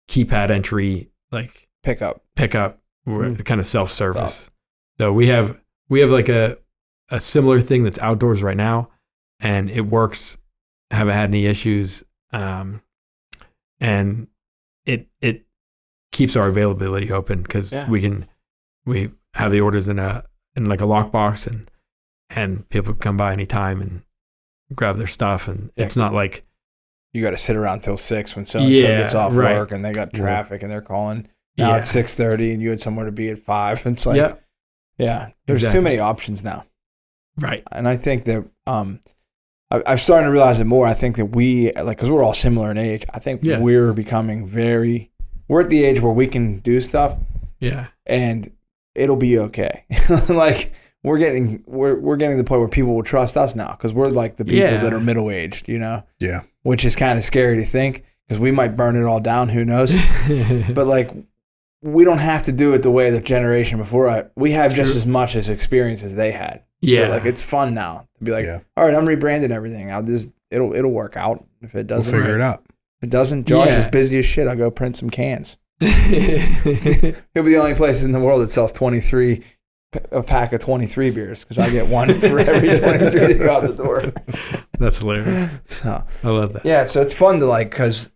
keypad entry, like pickup, kind of self-service. So we have like a similar thing that's outdoors right now, and it works. Haven't had any issues. And it keeps our availability open because we have the orders in like a lockbox, and people come by anytime and grab their stuff, and it's not like you got to sit around till 6 when so and so gets off work and they got traffic and they're calling. Now it's 6:30 and you had somewhere to be at 5. It's like, there's too many options now. Right. And I think that I've started to realize it more. I think that we, like, because we're all similar in age, I think we're becoming we're at the age where we can do stuff. Yeah. And it'll be okay. Like, we're getting to the point where people will trust us now because we're like the people that are middle-aged, Yeah. Which is kind of scary to think because we might burn it all down. Who knows? But like, we don't have to do it the way the generation before. We have just as much as experience as they had. Yeah. So like, it's fun now to be like, all right, I'm rebranding everything. It'll work out. If it doesn't, we'll figure it out. If it doesn't, Josh is busy as shit. I'll go print some cans. He'll be the only place in the world that sells a pack of 23 beers because I get one for every 23 that go out the door. That's hilarious. So I love that. Yeah, so it's fun to like, because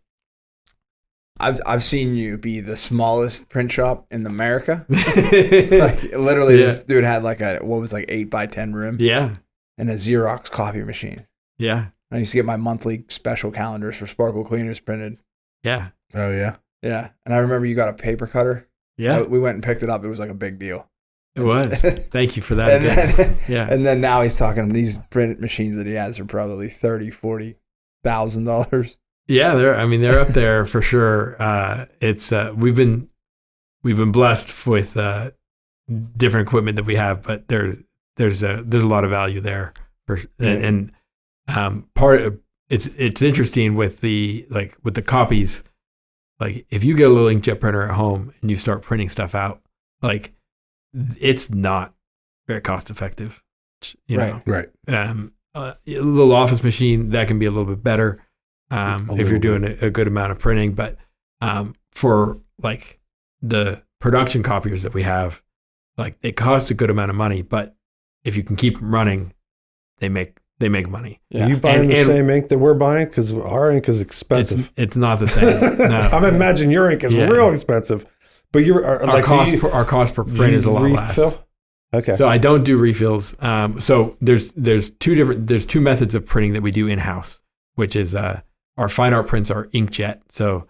I've seen you be the smallest print shop in America. Like literally, this dude had like 8x10 room. Yeah. And a Xerox copy machine. Yeah. I used to get my monthly special calendars for Sparkle Cleaners printed. Yeah. Oh yeah. Yeah, and I remember you got a paper cutter. Yeah. We went and picked it up. It was like a big deal. It was. Thank you for that. And then now he's talking, these print machines that he has are probably $30,000-$40,000. Yeah, they're up there for sure. It's we've been blessed with different equipment that we have, but there's a lot of value there. And part of it's interesting with the copies. Like if you get a little inkjet printer at home and you start printing stuff out, like it's not very cost effective. You know? Right. A little office machine that can be a little bit better if you're doing a good amount of printing, but for like the production copiers that we have, like they cost a good amount of money, but if you can keep them running, they make money. Yeah. Are you buying the same ink that we're buying? Because our ink is expensive. It's not the same. No. I imagine your ink is real expensive. But our cost per print is a lot less. Okay. So I don't do refills. So there's two methods of printing that we do in house, which is our fine art prints are inkjet. So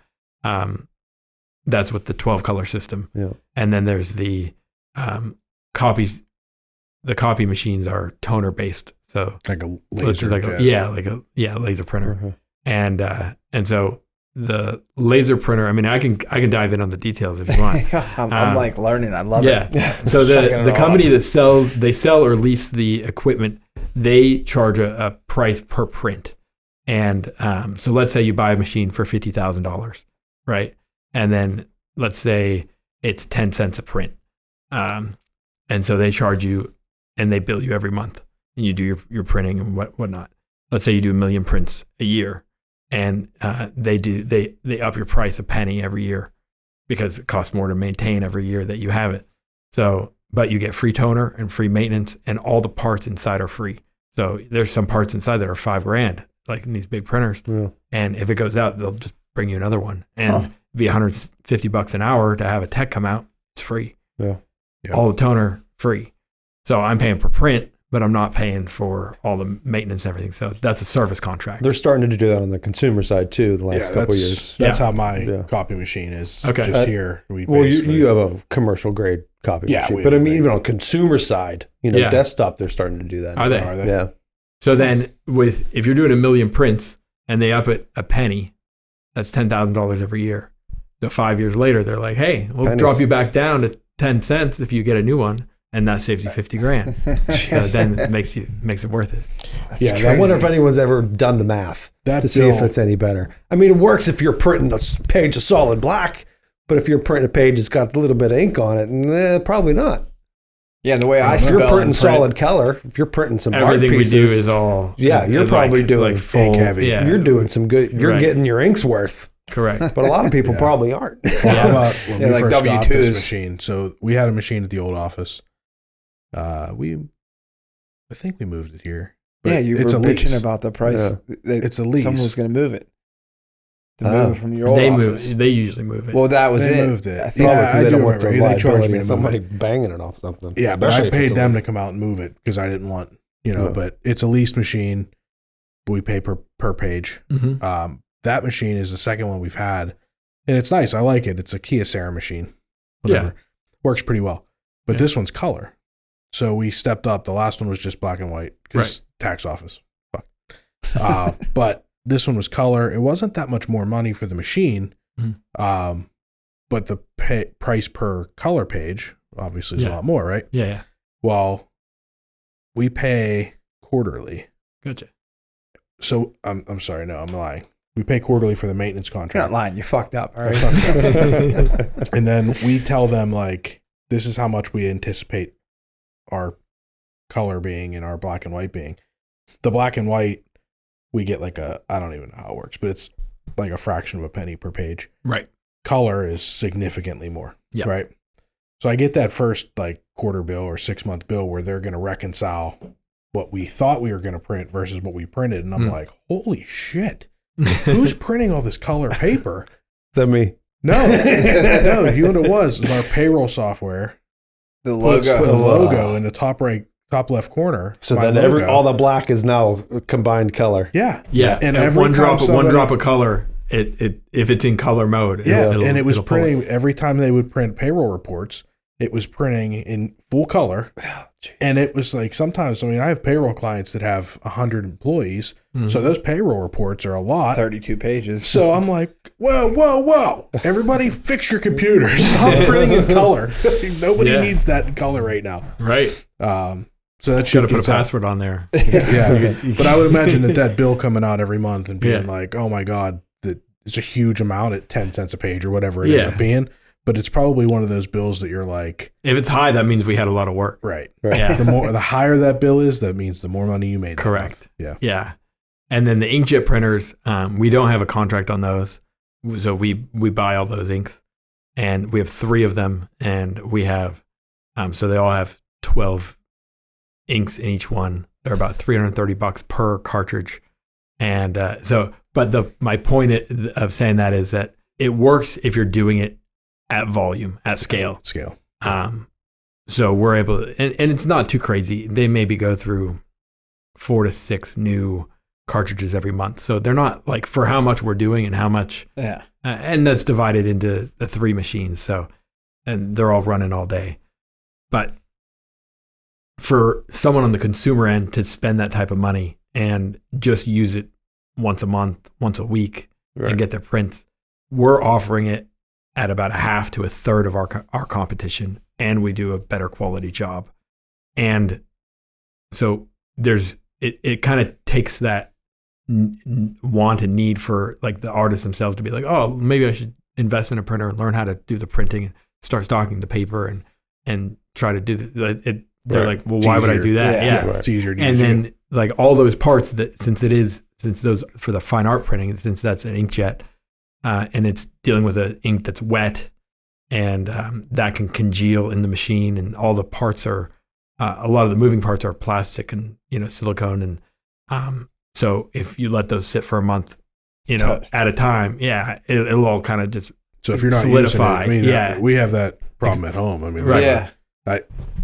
that's with the 12 color system. Yeah. And then there's the copies. The copy machines are toner based. So Like a which is laser. like a laser printer. And so the laser printer, I mean, I can dive in on the details if you want. I'm like learning. I love it. So Sucking it the all company up. that sell or lease the equipment, they charge a price per print. And so let's say you buy a machine for $50,000, right? And then let's say it's 10 cents a print. And so they charge you and they bill you every month and you do your printing and whatnot. Let's say you do 1 million prints a year. And they up your price a penny every year because it costs more to maintain every year that you have it. So, but you get free toner and free maintenance, and all the parts inside are free. So there's some parts inside that are $5,000, like in these big printers. Yeah. And if it goes out, they'll just bring you another one. And it'd be $150 an hour to have a tech come out. It's free. Yeah. All the toner free. So I'm paying per print, but I'm not paying for all the maintenance and everything. So that's a service contract. They're starting to do that on the consumer side too. The last couple of years. That's how my copy machine is. Okay. Just here. Well, you have a commercial grade copy machine, but I mean, even on consumer side, desktop, they're starting to do that. Are they? Yeah. So then if you're doing 1 million prints and they up it a penny, that's $10,000 every year. So 5 years later, they're like, hey, we'll drop you back down to 10 cents if you get a new one. And that saves you $50,000. So then it makes it worth it. I wonder if anyone's ever done the math to see if it's any better. I mean, it works if you're printing a page of solid black, but if you're printing a page that's got a little bit of ink on it, probably not. Yeah, the way I if spell you're printing and solid color, if you're printing some everything art pieces, we do is all you're probably doing like full ink heavy. Yeah, you're doing some good. You're getting your ink's worth. Correct. But a lot of people probably aren't. Well, how about when we like first got this W2s. machine? So we had a machine at the old office. I think we moved it here. Yeah, you were bitching about the price. Yeah. It's a lease. Someone was going to move it. To move it from your old office. They usually move it. Well, that was They it. moved it. I Probably thought because they don't want the remember. They charged liability me of to somebody move banging it off something. Yeah, but Especially I if it's paid a them to lease. come out and move it because I didn't want, Yeah. but it's a leased machine. We pay per page. Mhm. That machine is the second one we've had. And it's nice. I like it. It's a Kyocera machine. Whatever. Yeah. Works pretty well. But Yeah. this one's color. So we stepped up. The last one was just black and white because tax office. Fuck. But this one was color. It wasn't that much more money for the machine. Mhm. But the price per color page obviously is a lot more, right? Yeah. Well, we pay quarterly. Gotcha. So I'm sorry. No, I'm lying. We pay quarterly for the maintenance You're contract. not lying. You fucked up. All right. And then we tell them, like, this is how much we anticipate our color being and our black and white being. The black and white, we get like I don't even know how it works, but it's like a fraction of a penny per page. Right. Color is significantly more. Yeah. Right. So I get that first like quarter bill or 6-month bill where they're going to reconcile what we thought we were going to print versus what we printed. And I'm like, holy shit. Who's printing all this color paper? Is that me? No, you know what it was? It was our payroll software. The Puts logo. the logo in the top left corner. So my then logo. all the black is now combined color. Yeah. Yeah. And And every one time drop of color. It if it's in color mode. Yeah. it'll- And it was it'll pull printing every time they would print payroll reports. It was printing in full color. And it was like sometimes, I mean, I have payroll clients that have 100 employees. Mhm. So those payroll reports are a lot. 32 pages. So I'm like, whoa. Everybody fix your computers. Stop printing in color. Nobody needs that in color right now. Right. So that Should have shit put a gets out. password on there. Yeah. But I would imagine that bill coming out every month and being like, oh my God, that it's a huge amount at 10 cents a page or whatever it ends up being. But it's probably one of those bills that you're like, If it's high, that means we had a lot of work. right. Yeah. The higher that bill is, that means the more money you made. that Correct. month. Yeah. Yeah. And then the inkjet printers, we don't have a contract on those. So we buy all those inks and we have 3 of them and we have, so they all have 12 inks in each one. They're about $330 per cartridge. And my point of saying that is that it works if you're doing it at volume, at scale. So we're able to, and it's not too crazy. They maybe go through 4 to 6 new cartridges every month. So they're not like for how much we're doing and how much, and that's divided into the 3 machines. So, and they're all running all day. But for someone on the consumer end to spend that type of money and just use it once a month, once a week, and get their prints, we're offering it at about a half to a third of our competition, and we do a better quality job. And so it kind of takes that want and need for like the artists themselves to be like, oh, maybe I should invest in a printer and learn how to do the printing and start stocking the paper and try to do it. They're like, well, why would I do that? Yeah. It's easier to And use then like all those parts that since those for the fine art printing, since that's an inkjet, and it's dealing with an ink that's wet and that can congeal in the machine, and all the parts are a lot of the moving parts are plastic and silicone, and so if you let those sit for a month, at a time, it'll all kind of just so if you're not solidify. Using it, I mean, we have that problem at home. I mean,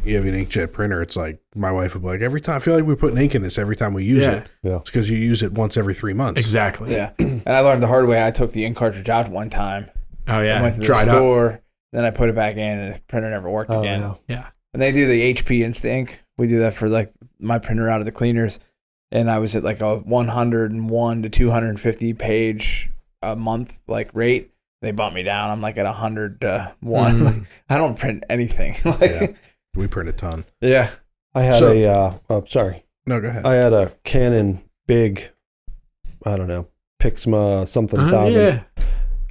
you have an inkjet printer. It's like my wife would be like, every time I feel like we put ink in this every time we use it. Yeah. It's because you use it once every 3 months. Exactly. Yeah. And I learned the hard way. I took the ink cartridge out one time. Oh yeah. I went to the store, then I put it back in, and the printer never worked again. No. Yeah. And they do the HP Insta-Ink. We do that for like my printer out of the cleaners. And I was at like a 101 to 250 page a month like rate. They bumped me down. I'm like at 100 to 1. Mm. Like, I don't print anything. We print a ton. Yeah. I had sorry. No, go ahead. I had a Canon big, I don't know, Pixma something 1000. Yeah.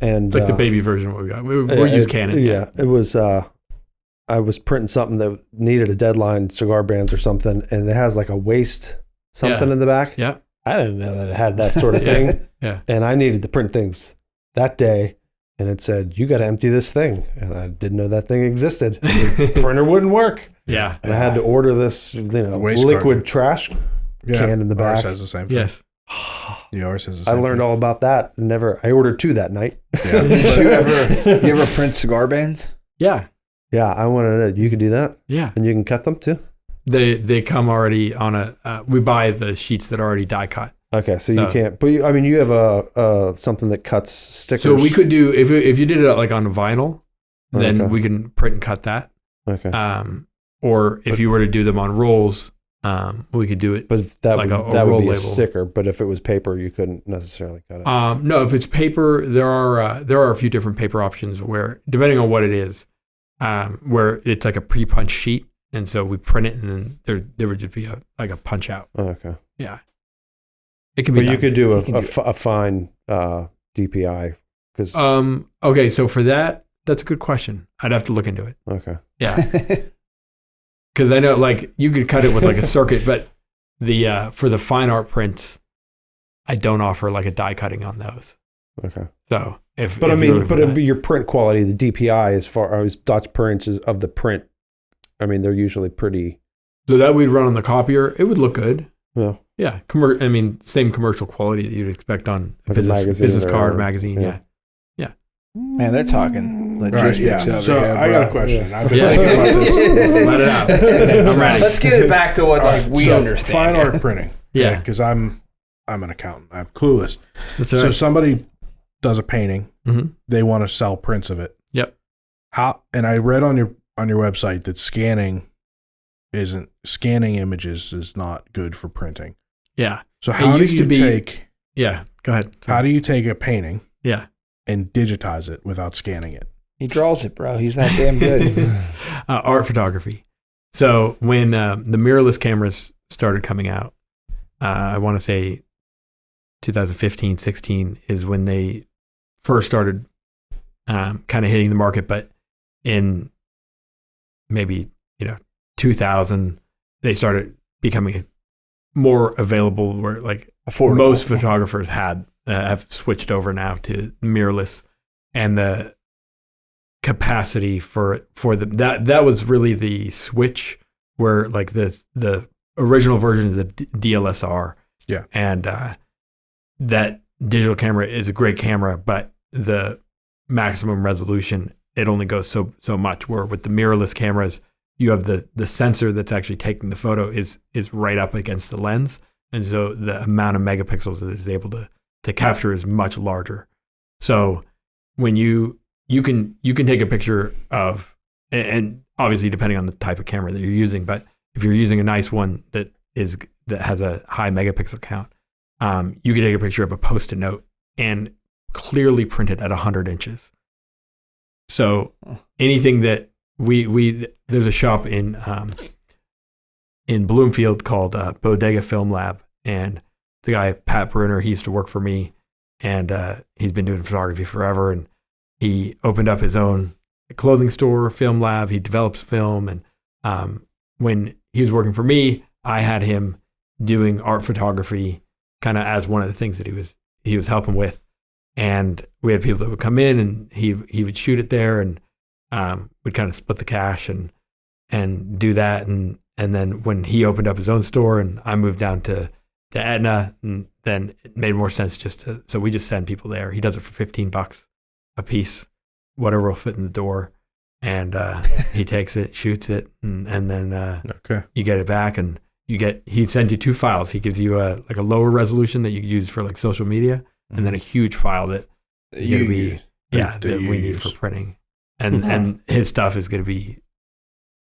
And it's like the baby version of what we got. We use Canon. Yeah. It was, I was printing something that needed a deadline, cigar bands or something, and it has like a waste something in the back. Yeah. I didn't know that it had that sort of thing. Yeah. And I needed to print things that day. And it said, you got to empty this thing. And I didn't know that thing existed. The printer wouldn't work. Yeah. And I had to order this, liquid trash can in the back. Ours has the same thing. Yes. Yeah, ours has the same I learned thing. all about that. I ordered 2 that night. Yeah. Did you ever print cigar bands? Yeah. Yeah, I wanted to know. You can do that? Yeah. And you can cut them too? They come already on we buy the sheets that are already die cut. Okay, so you can't, but you have a something that cuts stickers. So we could do, if you did it like on vinyl, then we can print and cut that. Okay. Or if you were to do them on rolls, we could do it. But that like would, a roll be a label. sticker. But if it was paper, you couldn't necessarily cut it. No, if it's paper, there are a few different paper options where, depending on what it is, where it's like a pre-punch sheet, and so we print it, and then there would just be a punch out. Oh, okay. Yeah. It can be. But you could do a fine DPI because. Okay, so for that, that's a good question. I'd have to look into it. Okay. Yeah. Because I know, like, you could cut it with like a circuit, but for the fine art prints, I don't offer like a die cutting on those. Okay. So your print quality, the DPI, as far as Dutch per inches of the print, I mean, they're usually pretty. So that we'd run on the copier, it would look good. Yeah. Yeah. Same commercial quality that you'd expect on a like business card magazine. Yeah. Man, they're talking logistics. Right, so here, I got a question. Yeah. I've been thinking about this. Let it out. I'm ready. Let's get it back to what we understand. Fine art printing. Yeah. Because I'm an accountant. I'm clueless. That's So right. somebody does a painting. Mhm. They want to sell prints of it. Yep. And I read on your website that scanning images is not good for printing. Yeah. So how do you take? Yeah. Go ahead. How do you take a painting? Yeah. And digitize it without scanning it? He draws it, bro. He's that damn good. Art photography. So when the mirrorless cameras started coming out, I want to say 2015, 16 is when they first started kind of hitting the market. But in maybe 2000, they started becoming more available, where like Affordable. Most photographers have switched over now to mirrorless, and the capacity for them, that was really the switch, where like the original version of the DLSR, and that digital camera is a great camera, but the maximum resolution, it only goes so much, where with the mirrorless cameras, you have the sensor that's actually taking the photo is right up against the lens, And so the amount of megapixels that it's able to capture is much larger. So when you can take a picture of, and obviously depending on the type of camera that you're using, but if you're using a nice one that has a high megapixel count, you can take a picture of a Post-it note and clearly print it at 100 inches. So anything that there's a shop in Bloomfield called Bodega Film Lab, and the guy Pat Brunner, he used to work for me, and he's been doing photography forever, and he opened up his own clothing store, film lab. He develops film, and when he was working for me, I had him doing art photography kind of as one of the things that he was helping with. And we had people that would come in, and he would shoot it there, and we'd kind of split the cash and do that. And then when he opened up his own store and I moved down to Etna, and then it made more sense so we just send people there. He does it for $15 a piece, whatever will fit in the door. And he takes it, shoots it, and then you get it back, and he sends you 2 files. He gives you a lower resolution that you use for like social media, and then a huge file that we need for printing. And his stuff is going to be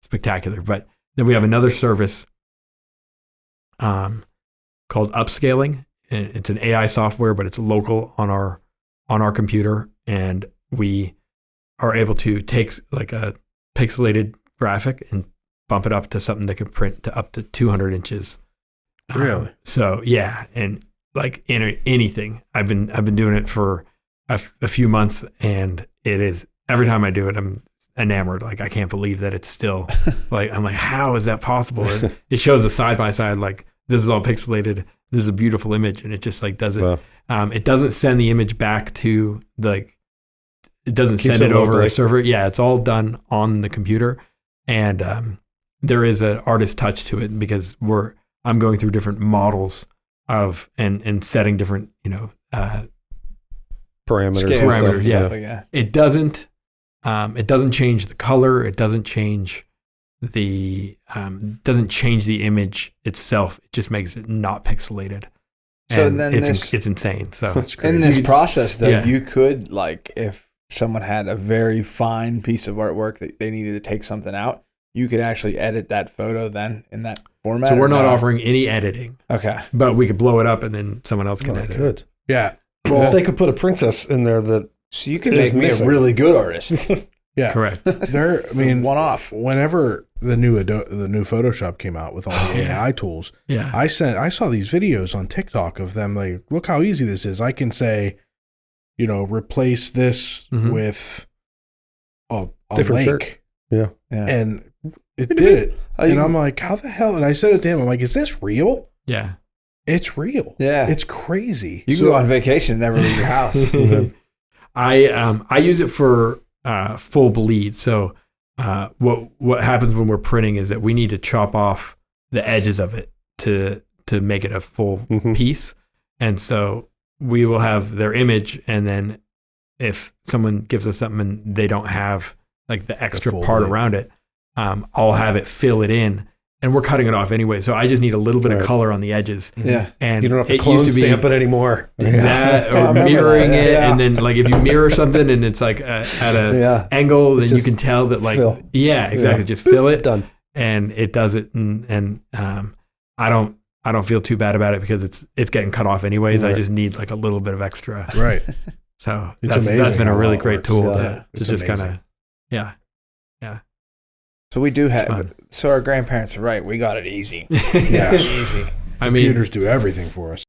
spectacular. But then we have another service called Upscaling. It's an AI software, but it's local on our computer, and we are able to take like a pixelated graphic and bump it up to something that can print to up to 200 inches. Really? So yeah, and like anything. I've been doing it for a few months, and it is, every time I do it, I'm enamored. Like, I can't believe that it's still like, I'm like, how is that possible? It shows a side by side, like, this is all pixelated. This is a beautiful image, and it just like does it. Wow. It doesn't send the image back to it doesn't send it over a server. Yeah, it's all done on the computer, and there is an artist touch to it because I'm going through different models of and setting different parameters. Yeah. It doesn't change the color. It doesn't change the image itself. It just makes it not pixelated. So and then it's insane. So in this process, though, you could, like, if someone had a very fine piece of artwork that they needed to take something out, you could actually edit that photo then in that format. So we're not offering any editing. Okay. But we could blow it up, and then someone else can edit it. Yeah. Well, they could put a princess in there that. So you can make me a really good artist. Yeah. Correct. One off. Whenever the new Photoshop came out with all the AI tools, I saw these videos on TikTok of them like, look how easy this is. I can say, replace this with a different lake. Shirt. Yeah. And it did it. And I'm like, how the hell? And I said it to him, I'm like, is this real? Yeah. It's real. Yeah. It's crazy. You can go on vacation and never leave your house. I use it for full bleed. So what happens when we're printing is that we need to chop off the edges of it to make it a full piece. And so we will have their image, and then if someone gives us something and they don't have like the extra part around it, I'll have it fill it in, and we're cutting it off anyway. So I just need a little bit of color on the edges. Yeah. And you don't have to clone stamp it anymore. That or mirroring it. And then like if you mirror something and it's like at a angle, then you can tell that like, exactly. Yeah. Just fill it. Done. And it does it. And I don't feel too bad about it because it's getting cut off anyways. Right. I just need like a little bit of extra. Right. So that's been a really great tool to just kind of, yeah. So we do have, so our grandparents are right. We got it easy. Yeah. Easy. I mean, computers do everything for us.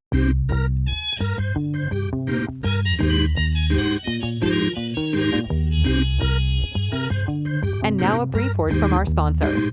And now a brief word from our sponsor.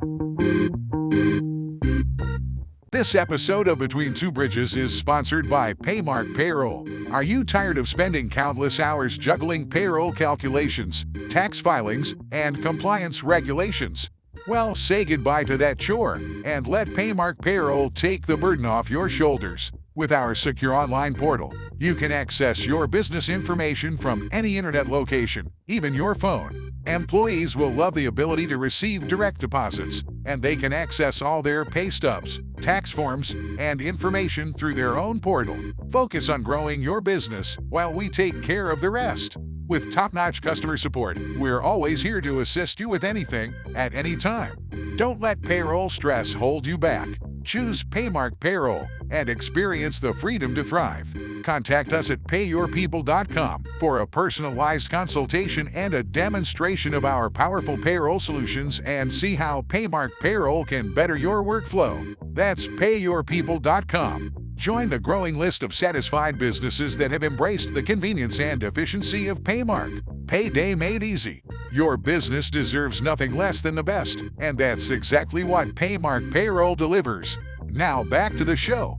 This episode of Between Two Bridges is sponsored by Paymark Payroll. Are you tired of spending countless hours juggling payroll calculations, tax filings, and compliance regulations? Well, say goodbye to that chore and let Paymark Payroll take the burden off your shoulders. With our secure online portal, you can access your business information from any internet location, even your phone. Employees will love the ability to receive direct deposits, and they can access all their pay stubs, tax forms, and information through their own portal. Focus on growing your business while we take care of the rest. With top-notch customer support, we're always here to assist you with anything, at any time. Don't let payroll stress hold you back. Choose Paymark Payroll and experience the freedom to thrive. Contact us at payyourpeople.com for a personalized consultation and a demonstration of our powerful payroll solutions, and see how Paymark Payroll can better your workflow. That's payyourpeople.com. Join the growing list of satisfied businesses that have embraced the convenience and efficiency of Paymark. Payday made easy. Your business deserves nothing less than the best, and that's exactly what Paymark Payroll delivers. Now back to the show.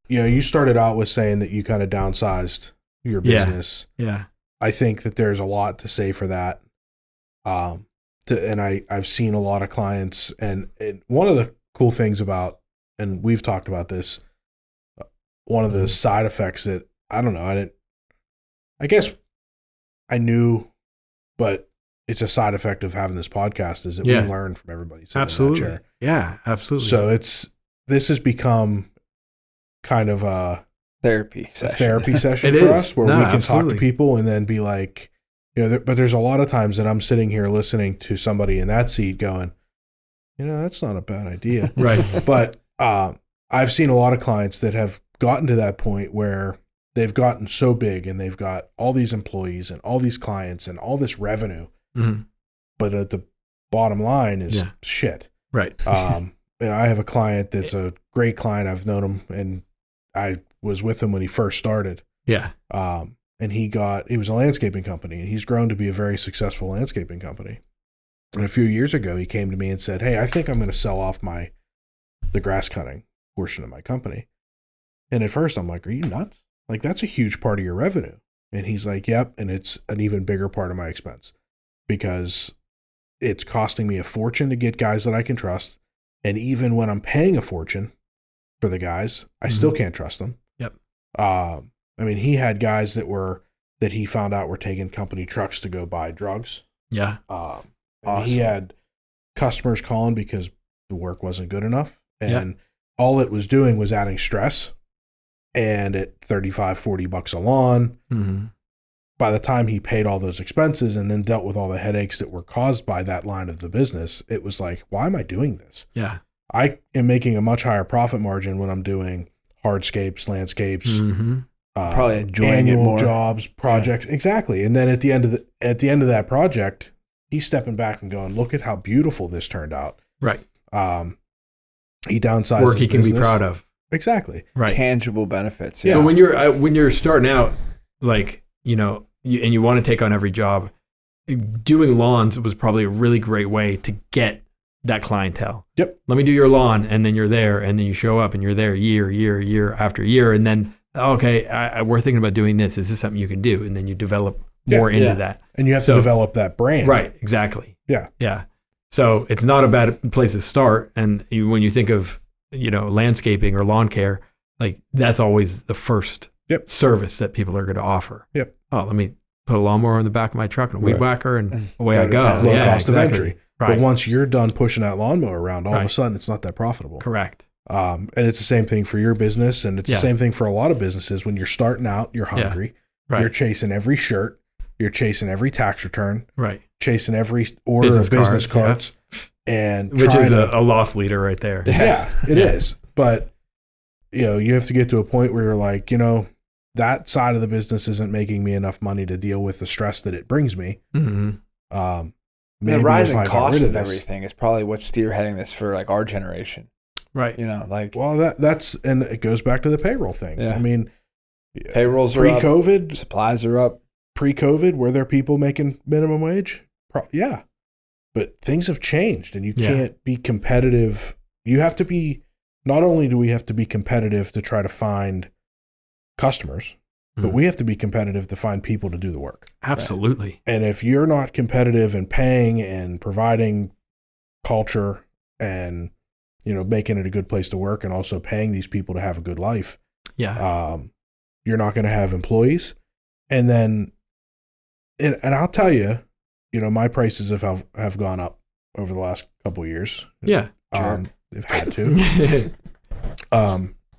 You started out with saying that you kind of downsized your business. Yeah. I think that there's a lot to say for that. And I've seen a lot of clients, and one of the cool things about, and we've talked about this, one of the side effects that, I don't know, I guess I knew, but it's a side effect of having this podcast, is that we learn from everybody sitting absolutely. in that chair. Yeah, absolutely. So this has become kind of a therapy session for us, where we can talk to people and then be like, but there's a lot of times that I'm sitting here listening to somebody in that seat going, that's not a bad idea. Right. But I've seen a lot of clients that have gotten to that point where they've gotten so big and they've got all these employees and all these clients and all this revenue, but at the bottom line is shit. Right. I have a client that's a great client. I've known him, and I was with him when he first started. Yeah. And he was a landscaping company, and he's grown to be a very successful landscaping company. And a few years ago, he came to me and said, "Hey, I think I'm going to sell off the grass cutting portion of my company." And at first I'm like, "Are you nuts? Like, that's a huge part of your revenue." And he's like, "Yep. And it's an even bigger part of my expense, because it's costing me a fortune to get guys that I can trust. And even when I'm paying a fortune for the guys, I still can't trust them." Yep. He had guys that he found out were taking company trucks to go buy drugs. Yeah. Awesome. He had customers calling because the work wasn't good enough. And all it was doing was adding stress. And at $35-$40 a lawn, by the time he paid all those expenses and then dealt with all the headaches that were caused by that line of the business, it was like, why am I doing this? Yeah. I am making a much higher profit margin when I'm doing hardscapes, landscapes, probably enjoying it more. Jobs, projects. Exactly. And then at the end of that project, he's stepping back and going, "Look at how beautiful this turned out." Right. He downsized work he his can business. be proud of. Exactly. Right. Tangible benefits. Yeah. So when you're starting out, like, and you want to take on every job, doing lawns was probably a really great way to get that clientele. Yep. Let me do your lawn, and then you're there, and then you show up, and you're there year after year, and then, okay, we're thinking about doing this. Is this something you can do? And then you develop more into that. And you have to develop that brand. Right. Exactly. Yeah. Yeah. So it's not a bad place to start. And when you think of, landscaping or lawn care, like, that's always the first service that people are going to offer. Yep. Oh, let me put a lawnmower in the back of my truck and a weed whacker, and away I go. Low cost of entry. Right. But once you're done pushing that lawnmower around, all of a sudden it's not that profitable. Correct. And it's the same thing for your business, and it's the same thing for a lot of businesses. When you're starting out, you're hungry. Right. You're chasing every shirt. You're chasing every tax return. Right. Chasing every order of business cards. And which is a loss leader right there. Yeah, it is. But, you have to get to a point where you're like, that side of the business isn't making me enough money to deal with the stress that it brings me. The rising cost of everything is probably what's spearheading this for, like, our generation. Right. Well, that's, and it goes back to the payroll thing. Yeah. I mean, payrolls are pre-COVID, up, supplies are up. Pre-COVID, were there people making minimum wage? Yeah. But things have changed, and you can't be competitive. You have to be, not only do we have to be competitive to try to find customers, but we have to be competitive to find people to do the work. Absolutely. And if you're not competitive in paying and providing culture and, making it a good place to work, and also paying these people to have a good life, you're not going to have employees. And then, and I'll tell you, my prices have gone up over the last couple of years. Yeah. They've had to.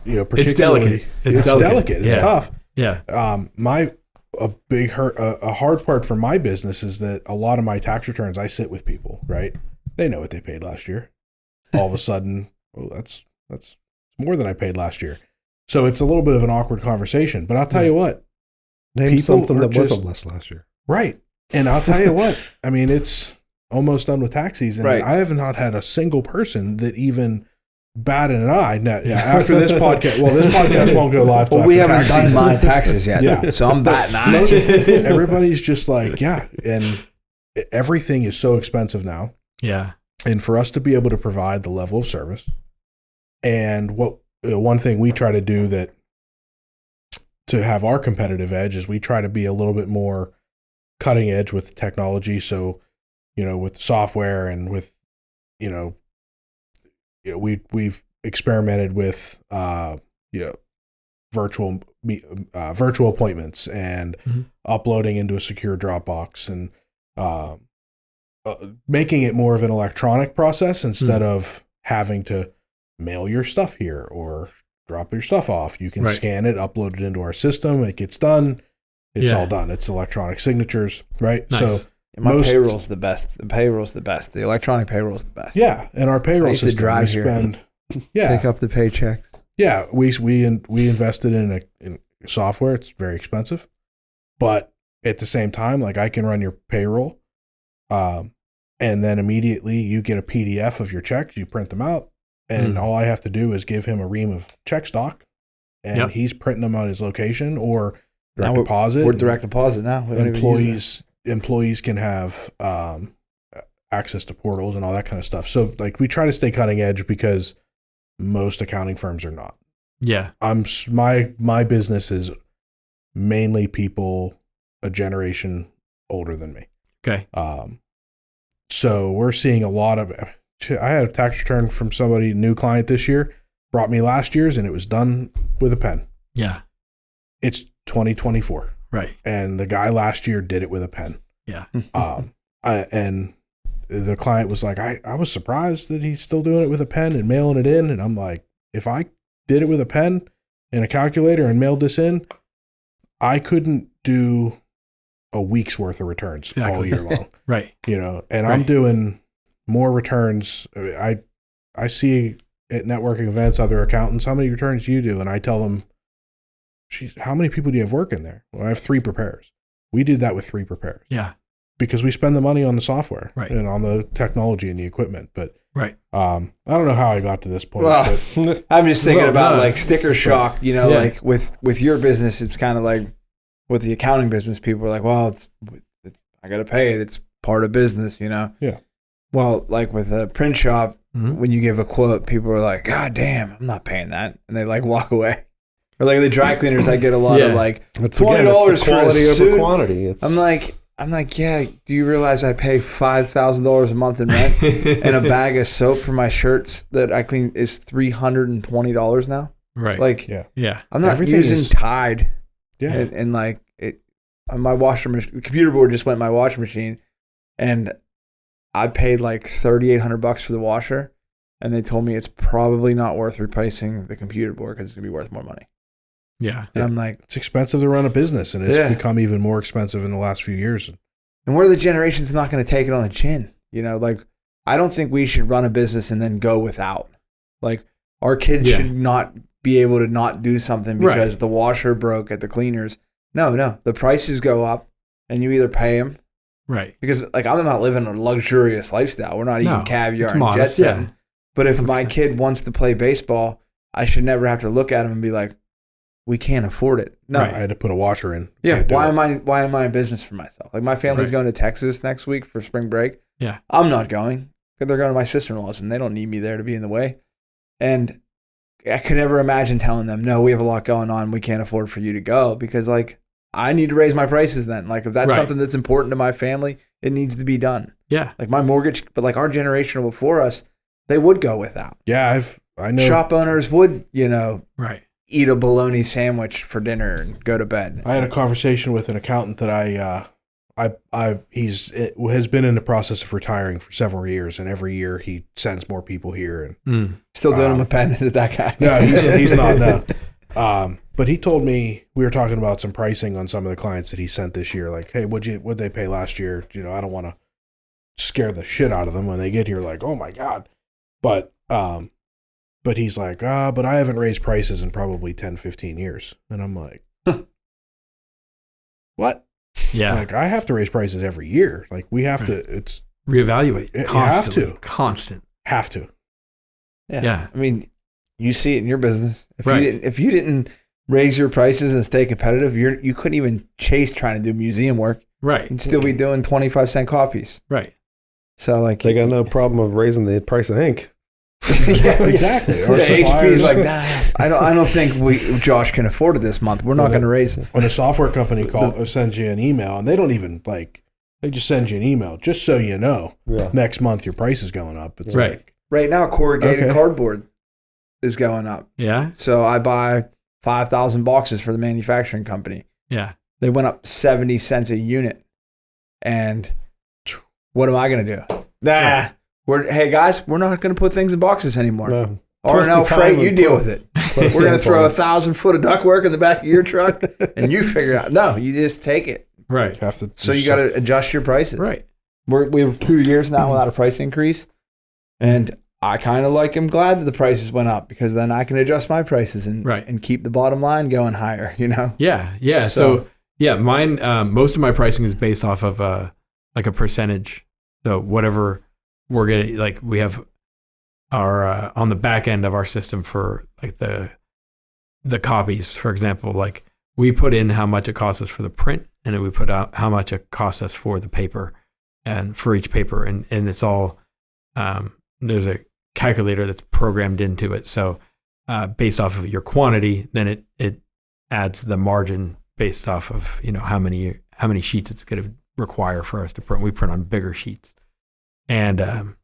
Particularly, It's delicate. It's delicate. It's tough. Yeah. A hard part for my business is that a lot of my tax returns, I sit with people, right? They know what they paid last year. All of a sudden, that's more than I paid last year. So it's a little bit of an awkward conversation. But I'll tell you what. Name something that wasn't less last year. Right. And I'll tell you what. I mean, it's almost done with tax season. Right. I have not had a single person that even batted an eye. Now, after this podcast, this podcast won't go live till we after haven't tax done season. my taxes yet. Yeah. So I'm batting eyes. Everybody's just like, and everything is so expensive now. Yeah. And for us to be able to provide the level of service, and one thing we try to do to have our competitive edge is we try to be a little bit more cutting edge with technology. So, with software and with, we've experimented with, virtual appointments and uploading into a secure Dropbox and making it more of an electronic process instead of having to mail your stuff here or drop your stuff off. You can scan it, upload it into our system. It gets done. It's all done. It's electronic signatures, right? Nice. So my payroll's the best. The payroll's the best. The electronic payroll's the best. Yeah, and our payroll system. Drive here. Pick up the paychecks. Yeah, we invested in software. It's very expensive, but at the same time, like I can run your payroll, and then immediately you get a PDF of your checks. You print them out, and all I have to do is give him a ream of check stock, and he's printing them on his location or direct deposit. We're direct deposit now. Employees can have access to portals and all that kind of stuff. So like we try to stay cutting edge because most accounting firms are not. Yeah. My business is mainly people a generation older than me. Okay. So we're seeing a lot of. I had a tax return from somebody, new client this year, brought me last year's, and it was done with a pen. Yeah. It's 2024. Right. And the guy last year did it with a pen. Yeah. And the client was like, I was surprised that he's still doing it with a pen and mailing it in. And I'm like, if I did it with a pen and a calculator and mailed this in, I couldn't do a week's worth of returns all year long. Right. And I'm doing more returns. I see at networking events, other accountants, how many returns do you do? And I tell them, how many people do you have working there? Well, I have 3 preparers. We did that with 3 preparers. Yeah. Because we spend the money on the software and on the technology and the equipment. But I don't know how I got to this point. Well, but I'm just thinking about like sticker shock, like with your business, it's kind of like with the accounting business, people are like, well, I got to pay it. It's part of business, Yeah. Well, like with a print shop, when you give a quote, people are like, God damn, I'm not paying that. And they like walk away. Or like the dry cleaners, I get a lot of like $20 for a suit. Over quantity. I'm like, yeah. Do you realize I pay $5,000 a month in rent, and a bag of soap for my shirts that I clean is $320 now? Right. Like, yeah. I'm not using Tide. Yeah. And like it, on my washer machine, the computer board just went in my washing machine, and I paid like $3,800 for the washer, and they told me it's probably not worth replacing the computer board because it's gonna be worth more money. Yeah. And I'm like, it's expensive to run a business, and it's become even more expensive in the last few years. And what are the generations not going to take it on the chin? Like, I don't think we should run a business and then go without. Like, our kids should not be able to not do something because the washer broke at the cleaners. No. The prices go up, and you either pay them. Right. Because, like, I'm not living a luxurious lifestyle. We're not eating caviar and jet setting. But if my kid wants to play baseball, I should never have to look at him and be like, we can't afford it. No, I had to put a washer in. Yeah, why am I in business for myself? Like my family's going to Texas next week for spring break. Yeah, I'm not going because they're going to my sister-in-law's and they don't need me there to be in the way. And I could never imagine telling them, no, we have a lot going on. We can't afford for you to go because like I need to raise my prices then. Like if that's something that's important to my family, it needs to be done. Yeah, like my mortgage, but like our generation before us, they would go without. Yeah, I know shop owners would, eat a bologna sandwich for dinner and go to bed. I had a conversation with an accountant that has been in the process of retiring for several years, and every year he sends more people here. And Still doing him a pen. Is that guy? no, he's not. No. But he told me, we were talking about some pricing on some of the clients that he sent this year. Like, hey, what'd they pay last year? You know, I don't want to scare the shit out of them when they get here. Like, oh my God. But he's like, but I haven't raised prices in probably 10, 15 years. And I'm like, what? Yeah. Like, I have to raise prices every year. Like, we have to, it's reevaluate. You have to. Constant. Have to. Yeah. I mean, you see it in your business. Right. If you didn't raise your prices and stay competitive, you couldn't even chase trying to do museum work. Right. You'd still be doing 25-cent copies. Right. So like They got no problem of raising the price of ink. yeah, Exactly. Yeah, Our HP's suppliers, like, nah, I don't think Josh can afford it this month. We're not going to raise it. when a software company sends you an email, and they don't even they just send you an email just so you know next month your price is going up. It's Right. like, Right now, corrugated cardboard is going up. Yeah. So I buy 5,000 boxes for the manufacturing company. Yeah. They went up 70 cents a unit. And what am I going to do? Nah. Hey, guys, we're not going to put things in boxes anymore. No. R&L Freight, you deal with it. We're going to throw 1,000 foot of ductwork in the back of your truck, and you figure it out. No, you just take it. Right. have to. So you got to adjust your prices. Right. We have 2 years now without a price increase. And I kind of I'm glad that the prices went up, because then I can adjust my prices and keep the bottom line going higher, you know? Yeah. Yeah. So mine, most of my pricing is based off of like a percentage. So whatever we're getting, like we have our on the back end of our system for like the copies, for example, like we put in how much it costs us for the print, and then we put out how much it costs us for the paper and for each paper. And it's all, there's a calculator that's programmed into it. So based off of your quantity, then it adds the margin based off of, you know, how many sheets it's going to require for us to print. We print on bigger sheets. And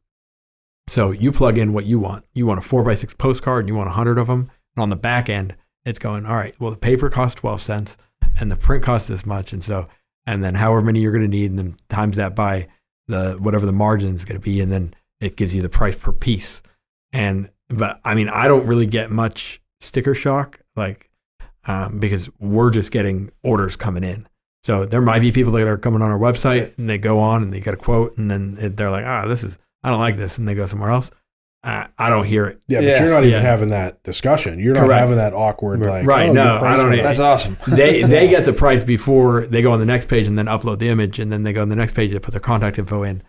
so you plug in what you want. You want a 4x6 postcard, and you want 100 of them. And on the back end, it's going, all right, well, the paper costs 12 cents and the print costs this much. And then however many you're going to need, and then times that by whatever the margin is going to be. And then it gives you the price per piece. But I mean, I don't really get much sticker shock, because we're just getting orders coming in. So there might be people that are coming on our website, and they go on and they get a quote, and then they're like, I don't like this, and they go somewhere else. I don't hear it. Yeah, but you're not even having that discussion. You're not having that awkward right. No, I don't. That's awesome. They get the price before they go on the next page and then upload the image, and then they go on the next page, they put their contact info in,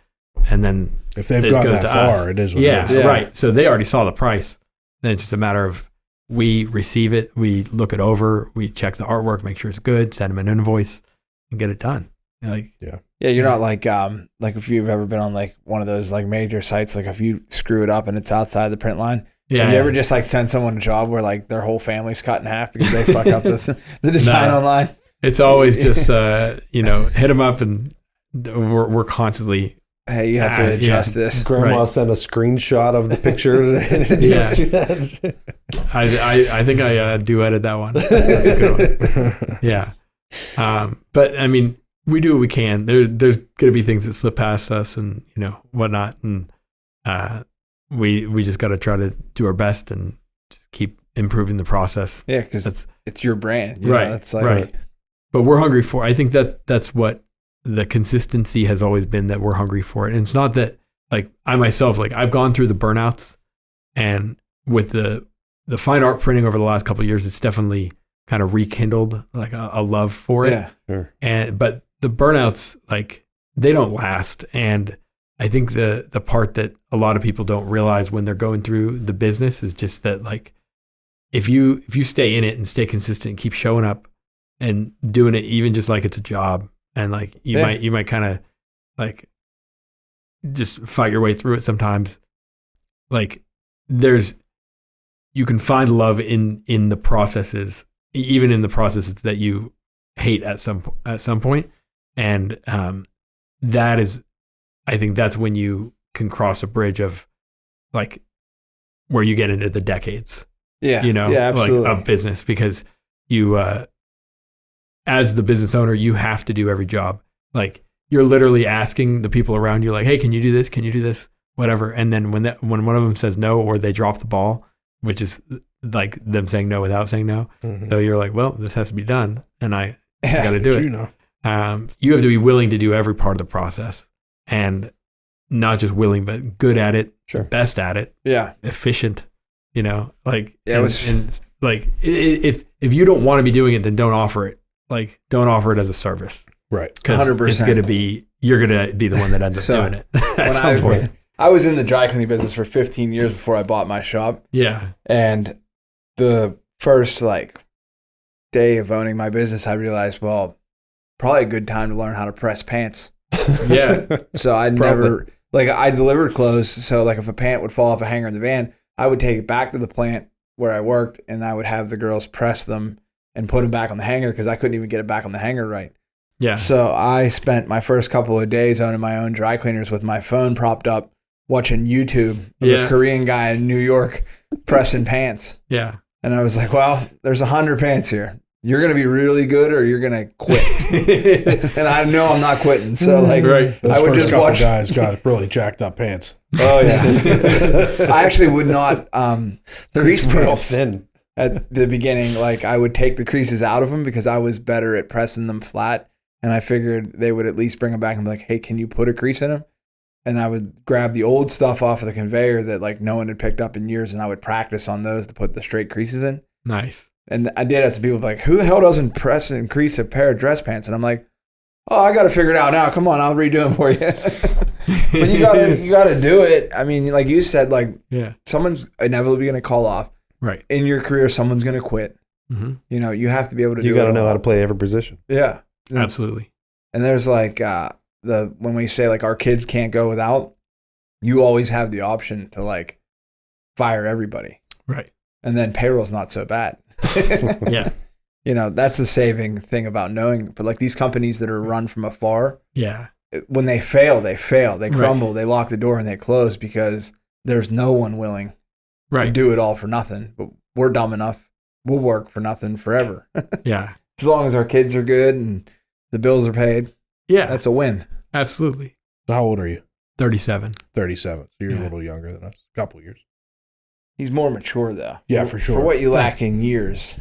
and then if they've gone that far, it is what it is. Yeah, right. So they already saw the price. Then it's just a matter of we receive it, we look it over, we check the artwork, make sure it's good, send them an invoice, and get it done. You're not like if you've ever been on like one of those like major sites, like if you screw it up and it's outside the print line. Yeah. Have you ever just like send someone a job where like their whole family's cut in half because they fuck up the design online? It's always just hit them up, and we're constantly. Hey, you have to adjust this. Grandma sent a screenshot of the picture. You don't see that? I think I do edit that one. That's a good one. Yeah. But I mean, we do what we can. There's going to be things that slip past us, and whatnot, and we just got to try to do our best and just keep improving the process. Yeah, because it's your brand, right? It's like, right. But we're hungry for. I think that's what the consistency has always been, that we're hungry for it. And it's not that like I myself, like I've gone through the burnouts, and with the fine art printing over the last couple of years, it's definitely kind of rekindled like a love for it. Yeah, sure. But the burnouts, like they don't last. And I think the part that a lot of people don't realize when they're going through the business is just that, like, if you stay in it and stay consistent and keep showing up and doing it, even just like it's a job, and like you might kind of like just fight your way through it sometimes. Like you can find love in the processes, even in the processes that you hate at some point. And that is, I think that's when you can cross a bridge of like where you get into the decades. Yeah. Like of business, because you, as the business owner, you have to do every job. Like you're literally asking the people around you, like, hey, can you do this? Can you do this? Whatever. And then when one of them says no, or they drop the ball, which is like them saying no without saying no. Mhm. So you're like, well, this has to be done, and I got to do But it. you know. You have to be willing to do every part of the process, and not just willing, but good at it, Sure. best at it, Yeah. efficient. Like, Yeah, and like if you don't want to be doing it, then don't offer it. Like, don't offer it as a service, Right. because 100%. you're gonna be the one that ends up So, doing it at some point. I was in the dry cleaning business for 15 years before I bought my shop. Yeah, And the first day of owning my business, I realized, well, probably a good time to learn how to press pants. yeah, So I never, I delivered clothes. So if a pant would fall off a hanger in the van, I would take it back to the plant where I worked, and I would have the girls press them and put them back on the hanger, because I couldn't even get it back on the hanger right. yeah. So I spent my first couple of days owning my own dry cleaners with my phone propped up, watching YouTube of a Korean guy in New York pressing pants. Yeah. And I was like, well, there's 100 pants here. You're going to be really good, or you're going to quit. And I know I'm not quitting. So Right. Those I would first just couple watch. guys got really jacked up pants. Oh yeah. I actually would not crease real pants thin. at the beginning. I would take the creases out of them because I was better at pressing them flat. And I figured they would at least bring them back and be like, hey, can you put a crease in them? And I would grab the old stuff off of the conveyor that no one had picked up in years, and I would practice on those to put the straight creases in. Nice. And I did have some people like, who the hell doesn't press and crease a pair of dress pants? And I'm like, oh, I got to figure it out now. Come on, I'll redo them for you. But you gotta do it. I mean, like you said, Yeah. someone's inevitably going to call off. Right. In your career, someone's going to quit. Mm-hmm. You have to be able to do it. You got to know all. how to play every position. Yeah. Absolutely. And there's when we say our kids can't go without, you always have the option to fire everybody. Right. And then payroll's not so bad. Yeah. That's the saving thing about knowing. But these companies that are run from afar, Yeah. when they fail, they crumble, they lock the door and they close because there's no one willing to Right. do it all for nothing. But we're dumb enough. We'll work for nothing forever. Yeah. As long as our kids are good and the bills are paid, Yeah. that's a win. Absolutely. So how old are you? 37. 37. So you're Yeah. a little younger than us. A couple years. He's more mature though. Yeah, for sure. For what you lack in years.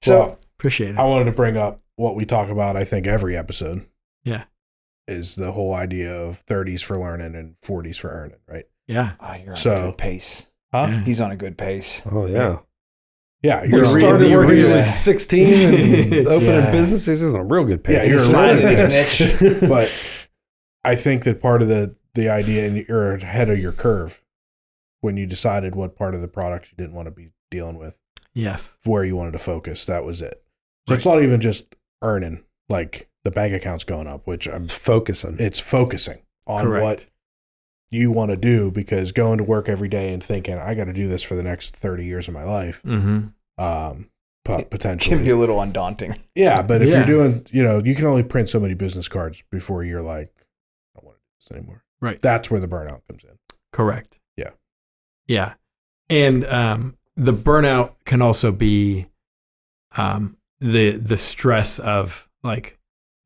So Well, Appreciate it. I wanted to bring up what we talk about, I think, every episode. Yeah. Is the whole idea of 30s for learning and 40s for earning, right? Yeah. you're on So- a good pace. Huh? Yeah. He's on a good pace. Oh, yeah. Yeah, You you're You're started really- working when he really- was 16 and opening Yeah. businesses. He's on a real good pace. Yeah, He's you're finding his niche. But I think that part of the idea, and you're ahead of your curve when you decided what part of the product you didn't want to be dealing with, Yes. where you wanted to focus. That was it. So Right. it's not even just earning, the bank account's going up, which Focusing. it's focusing on Correct. what you want to do, because going to work every day and thinking, I got to do this for the next 30 years of my life, Mm-hmm. potentially. Can be a little undaunting. Yeah, but if Yeah. you're doing, you can only print so many business cards before you're like, I don't want to do this anymore. Right. That's where the burnout comes in. Correct. Yeah. Yeah. And the burnout can also be the stress of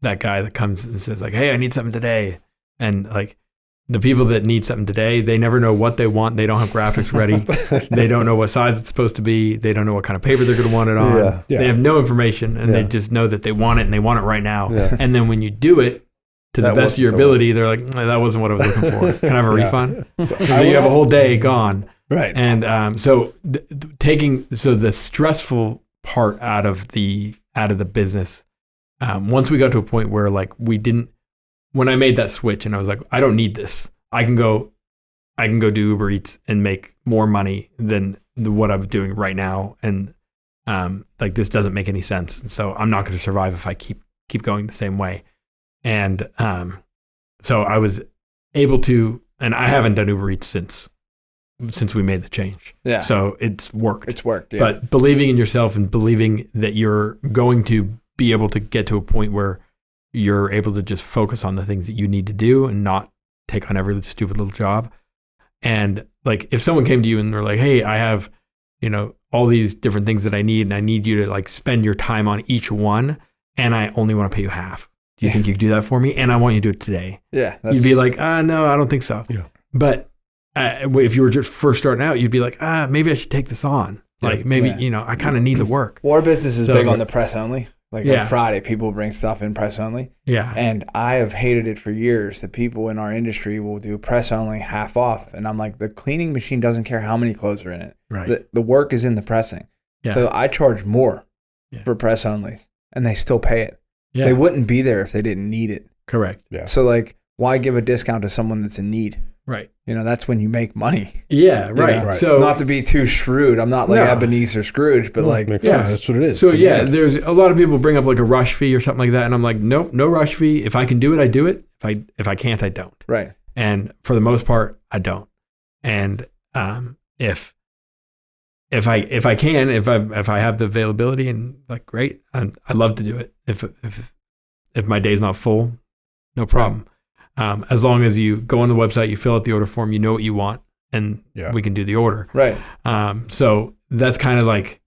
that guy that comes and says hey, I need something today. And the people that need something today, they never know what they want. They don't have graphics ready. They don't know what size it's supposed to be. They don't know what kind of paper they're going to want it on. Yeah. Yeah. They have no information, and they Yeah. just know that they want it, and they want it right now. Yeah. And then when you do it to the That best of your wasn't the ability, they're like, that wasn't what I was looking for. Can I have a Yeah. refund? So you have a whole day gone. Right. And so taking the stressful part out of the business, once we got to a point where when I made that switch and I was like, I don't need this. I can go do Uber Eats and make more money than what I'm doing right now. And this doesn't make any sense. And so I'm not going to survive if I keep going the same way. And so I was able to, and I haven't done Uber Eats since we made the change. Yeah. So it's worked. It's worked. Yeah. But believing in yourself and believing that you're going to be able to get to a point where you're able to just focus on the things that you need to do and not take on every stupid little job. And if someone came to you and they're like, hey, I have, all these different things that I need, and I need you to spend your time on each one, and I only want to pay you half. Do you think you could do that for me? And I want you to do it today. Yeah. You'd be like, no, I don't think so. Yeah. But if you were just first starting out, you'd be like, maybe I should take this on. Like maybe, I kind of need the work. Well, our business is big on the press only. Like Yeah. on Friday, people bring stuff in press only. Yeah. And I have hated it for years that people in our industry will do press only half off. And I'm like, the cleaning machine doesn't care how many clothes are in it. Right. The work is in the pressing. Yeah. So I charge more for press onlys and they still pay it. Yeah. They wouldn't be there if they didn't need it. Correct. Yeah. So like, why give a discount to someone that's in need? Right. That's when you make money. Yeah. Right. Right. So Not to be too shrewd. I'm not like No. Ebenezer Scrooge, but like, Makes Yeah. sense. That's what it is. So there's a lot of people bring up like a rush fee or something like that, and I'm like, nope, no rush fee. If I can do it, I do it. If I can't, I don't. right. And for the most part, I don't. And if I can, if I have the availability, and like great, I'd love to do it. If my day's not full, no problem. As long as you go on the website, you fill out the order form, you know what you want, and we can do the order. Right. So that's kind of like,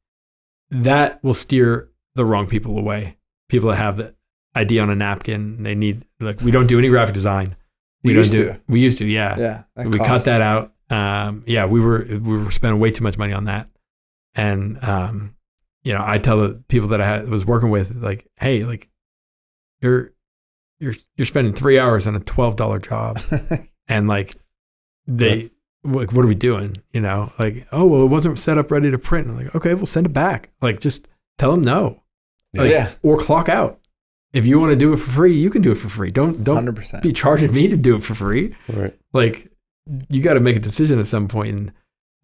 that will steer the wrong people away. People that have the idea on a napkin, they need, like, we don't do any graphic design. We used to. We used to, yeah. Yeah. We cut that out. We were spending way too much money on that. And, I tell the people that I was working with, like, hey, like, you're spending 3 hours on a $12 job, and like like, what are we doing? Like, oh, well, it wasn't set up ready to print. I'm like, okay, we'll send it back. Like, just tell them no. Like, or clock out. If you want to do it for free, you can do it for free. Don't 100%. be charging me to do it for free. Right. Like, you got to make a decision at some point.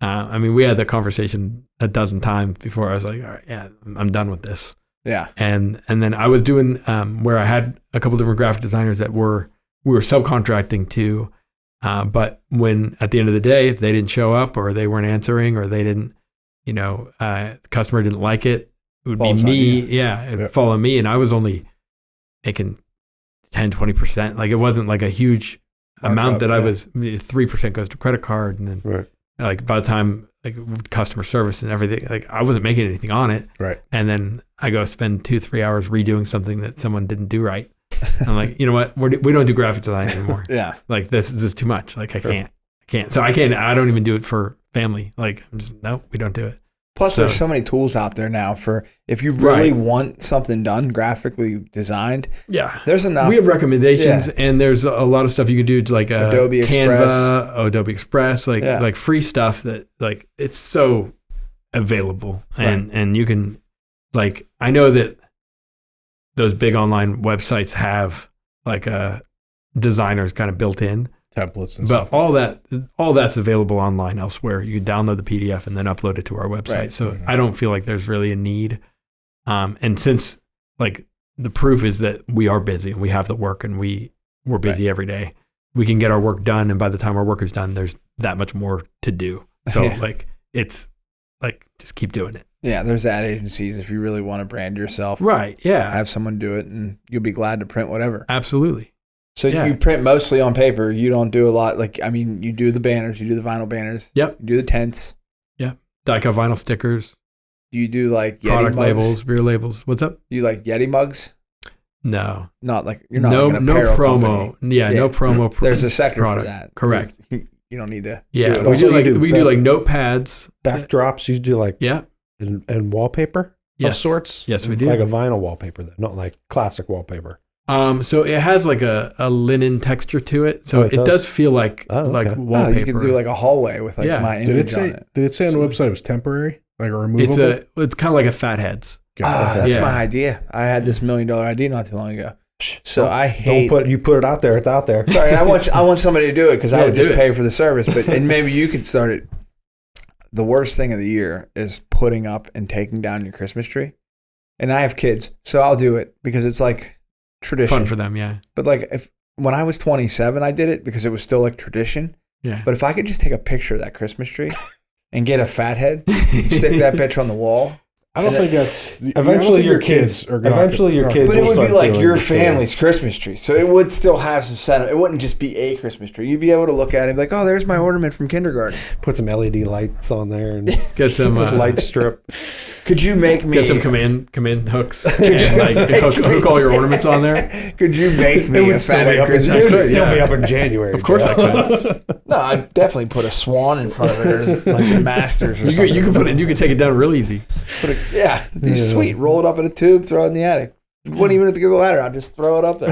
And we had that conversation a dozen times before. I was like, all right, yeah, I'm done with this. Yeah. And then I was doing where I had a couple different graphic designers that we were subcontracting to, but when at the end of the day, if they didn't show up or they weren't answering or they didn't, the customer didn't like it, it would Falls be on me. you. Yeah, it'd fall on me, and I was only making 10-20%. Like, it wasn't like a huge amount that I was. 3% goes to credit card, and then like by the time like customer service and everything, like I wasn't making anything on it. Right. And then I go spend 2-3 hours redoing something that someone didn't do right. I'm like, you know what? We don't do graphic design anymore. Yeah. Like this is too much. Like I can't. So I don't even do it for family. Like I'm just, no, we don't do it. Plus, there's so many tools out there now for if you really want something done, graphically designed. Yeah. There's enough. We have recommendations, and there's a lot of stuff you can do to like Adobe Canva, Adobe Express, like free stuff that like it's so available, and you can, like, I know that those big online websites have like designers kind of built in. Templates and but stuff. all that's available online elsewhere. You can download the PDF and then upload it to our website. Right. So I don't feel like there's really a need. And since like the proof is that we are busy and we have the work and we're busy every day, we can get our work done. And by the time our work is done, there's that much more to do. So like, it's like, just keep doing it. Yeah. There's ad agencies if you really want to brand yourself. Right. Yeah. Have someone do it and you'll be glad to print whatever. Absolutely. So you print mostly on paper. You don't do a lot. Like, I mean, you do the banners, you do the vinyl banners. Yep. You do the tents. Yep. Die-cut vinyl stickers. Do you do like Yeti product mugs? labels, beer labels. What's up? Do you like Yeti mugs? No. Not like, you're not no like an apparel promo. company. Yeah, no promo. There's a sector product. for that. Correct. You don't need to. Yeah, do it we all. do like notepads. Backdrops, you do like and wallpaper of Yes. sorts? Yes, we do. Like a vinyl wallpaper, though, not like classic wallpaper. So it has like a linen texture to it, so it does feel like like wallpaper. You can do like a hallway with like my image on it. Did it say on the website it was temporary, like a removable? It's kind of like a fatheads. That's my idea. I had this $1 million idea not too long ago. So I hate. You put it out there. It's out there. Sorry, I want somebody to do it because I would do just it. pay for the service. But and maybe you could start it. The worst thing of the year is putting up and taking down your Christmas tree. And I have kids, so I'll do it because it's like tradition. Fun for them, yeah. But like when I was 27, I did it because it was still like tradition. Yeah. But if I could just take a picture of that Christmas tree and get a fathead, stick that bitch on the wall, I don't think that's. Eventually, your kids are going. Eventually, your kids. But it will would be start like doing your it too. family's Christmas tree, so it would still have some sentiment. It wouldn't just be a Christmas tree. You'd be able to look at it and be like, "Oh, there's my ornament from kindergarten." Put some LED lights on there and Get some light strip. Could you make me get some command hooks and like hook all your ornaments on there? Could you make me a fatted Christmas It would tree? still be up in January. Of course Joe. I could. No, I'd definitely put a swan in front of it, or like the Masters or You something. can put it. You can take it down real easy. Yeah, it'd be sweet. Roll it up in a tube, throw it in the attic. Wouldn't even have to get the ladder. I'd just throw it up there.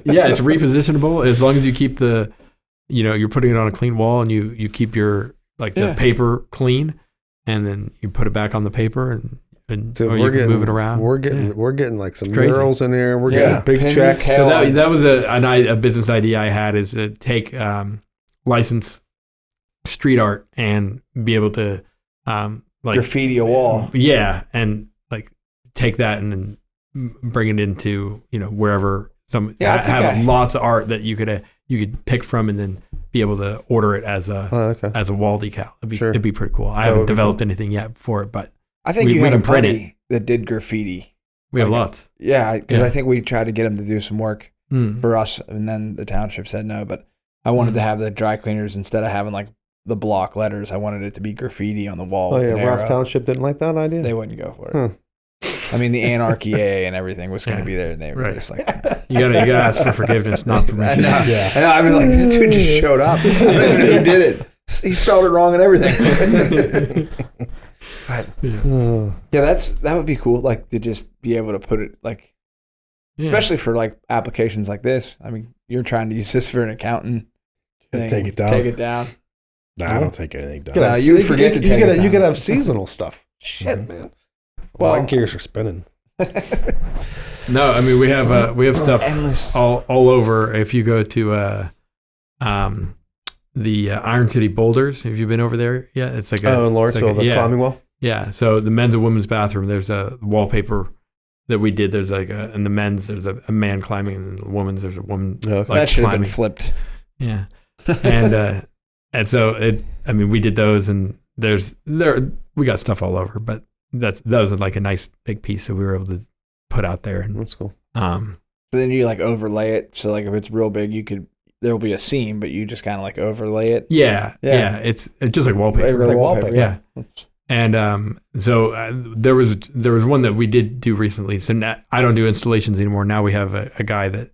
Yeah, it's repositionable as long as you keep the, you're putting it on a clean wall and you keep your the paper clean, and then you put it back on the paper and Dude, or you can move it around. We're getting like some crazy. murals in there. We're Yeah, getting a big pin check. your tail So on. that was a business idea I had, is to take license street art and be able to Graffiti a wall. Yeah, and like take that and then bring it into wherever have lots of art that you could pick from, and then be able to order it as a wall decal. It'd be pretty cool. I haven't developed anything yet for it, but I think we you had a can print buddy that did graffiti. we have lots. Yeah, because Yeah. I think we tried to get him to do some work for us, and then the township said no. But I wanted to have the dry cleaners, instead of having like the block letters, I wanted it to be graffiti on the wall. Oh with yeah, an Ross arrow. Township didn't like that idea. They wouldn't go for it. Huh. I mean, the Anarchy A and everything was going to Yeah. be there, and they were Right. just like, You gotta ask for forgiveness, not I permission. know. And I was like, this dude just showed up. I don't even know who did it. He spelled it wrong and everything. But, Oh. yeah, that would be cool. Like to just be able to put it like, Yeah. especially for like applications like this. I mean, you're trying to use this for an accountant. thing. Take it down. Take it down. Nah, I don't take anything down. No, you forget to take it down. You could have seasonal stuff. Shit, man. Well, Well- my gears are spinning. No, I mean we have stuff Endless. all over. If you go to the Iron City Boulders, have you been over there? Yeah, it's like In Lawrenceville, the climbing wall. Yeah, so the men's and women's bathroom, there's a wallpaper that we did. There's like in the men's, there's a man climbing, and in the women's, there's a woman Okay. like That should have been climbing. flipped. Yeah, and so we did those, and we got stuff all over, but that was like a nice big piece that we were able to put out there, and That's cool. So then you like overlay it. So like if it's real big, there'll be a seam, but you just kind of like overlay it. yeah, it's just like wallpaper. Regular wallpaper. Yeah. And so there was one that we did do recently. So now, I don't do installations anymore. Now we have a guy that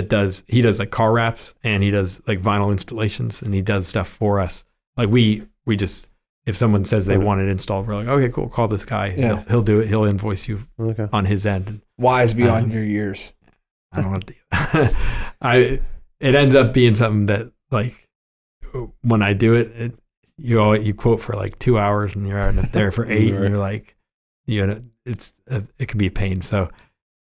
does like car wraps, and he does like vinyl installations, and he does stuff for us. Like we just, if someone says they want it installed, we're like, okay, cool, call this guy. Yeah. He'll do it. He'll invoice you Okay. on his end. Wise beyond your years. I don't want to. It ends up being something that like when I do it you quote for like 2 hours, and you're out there for 8, and you're like, it can be a pain. So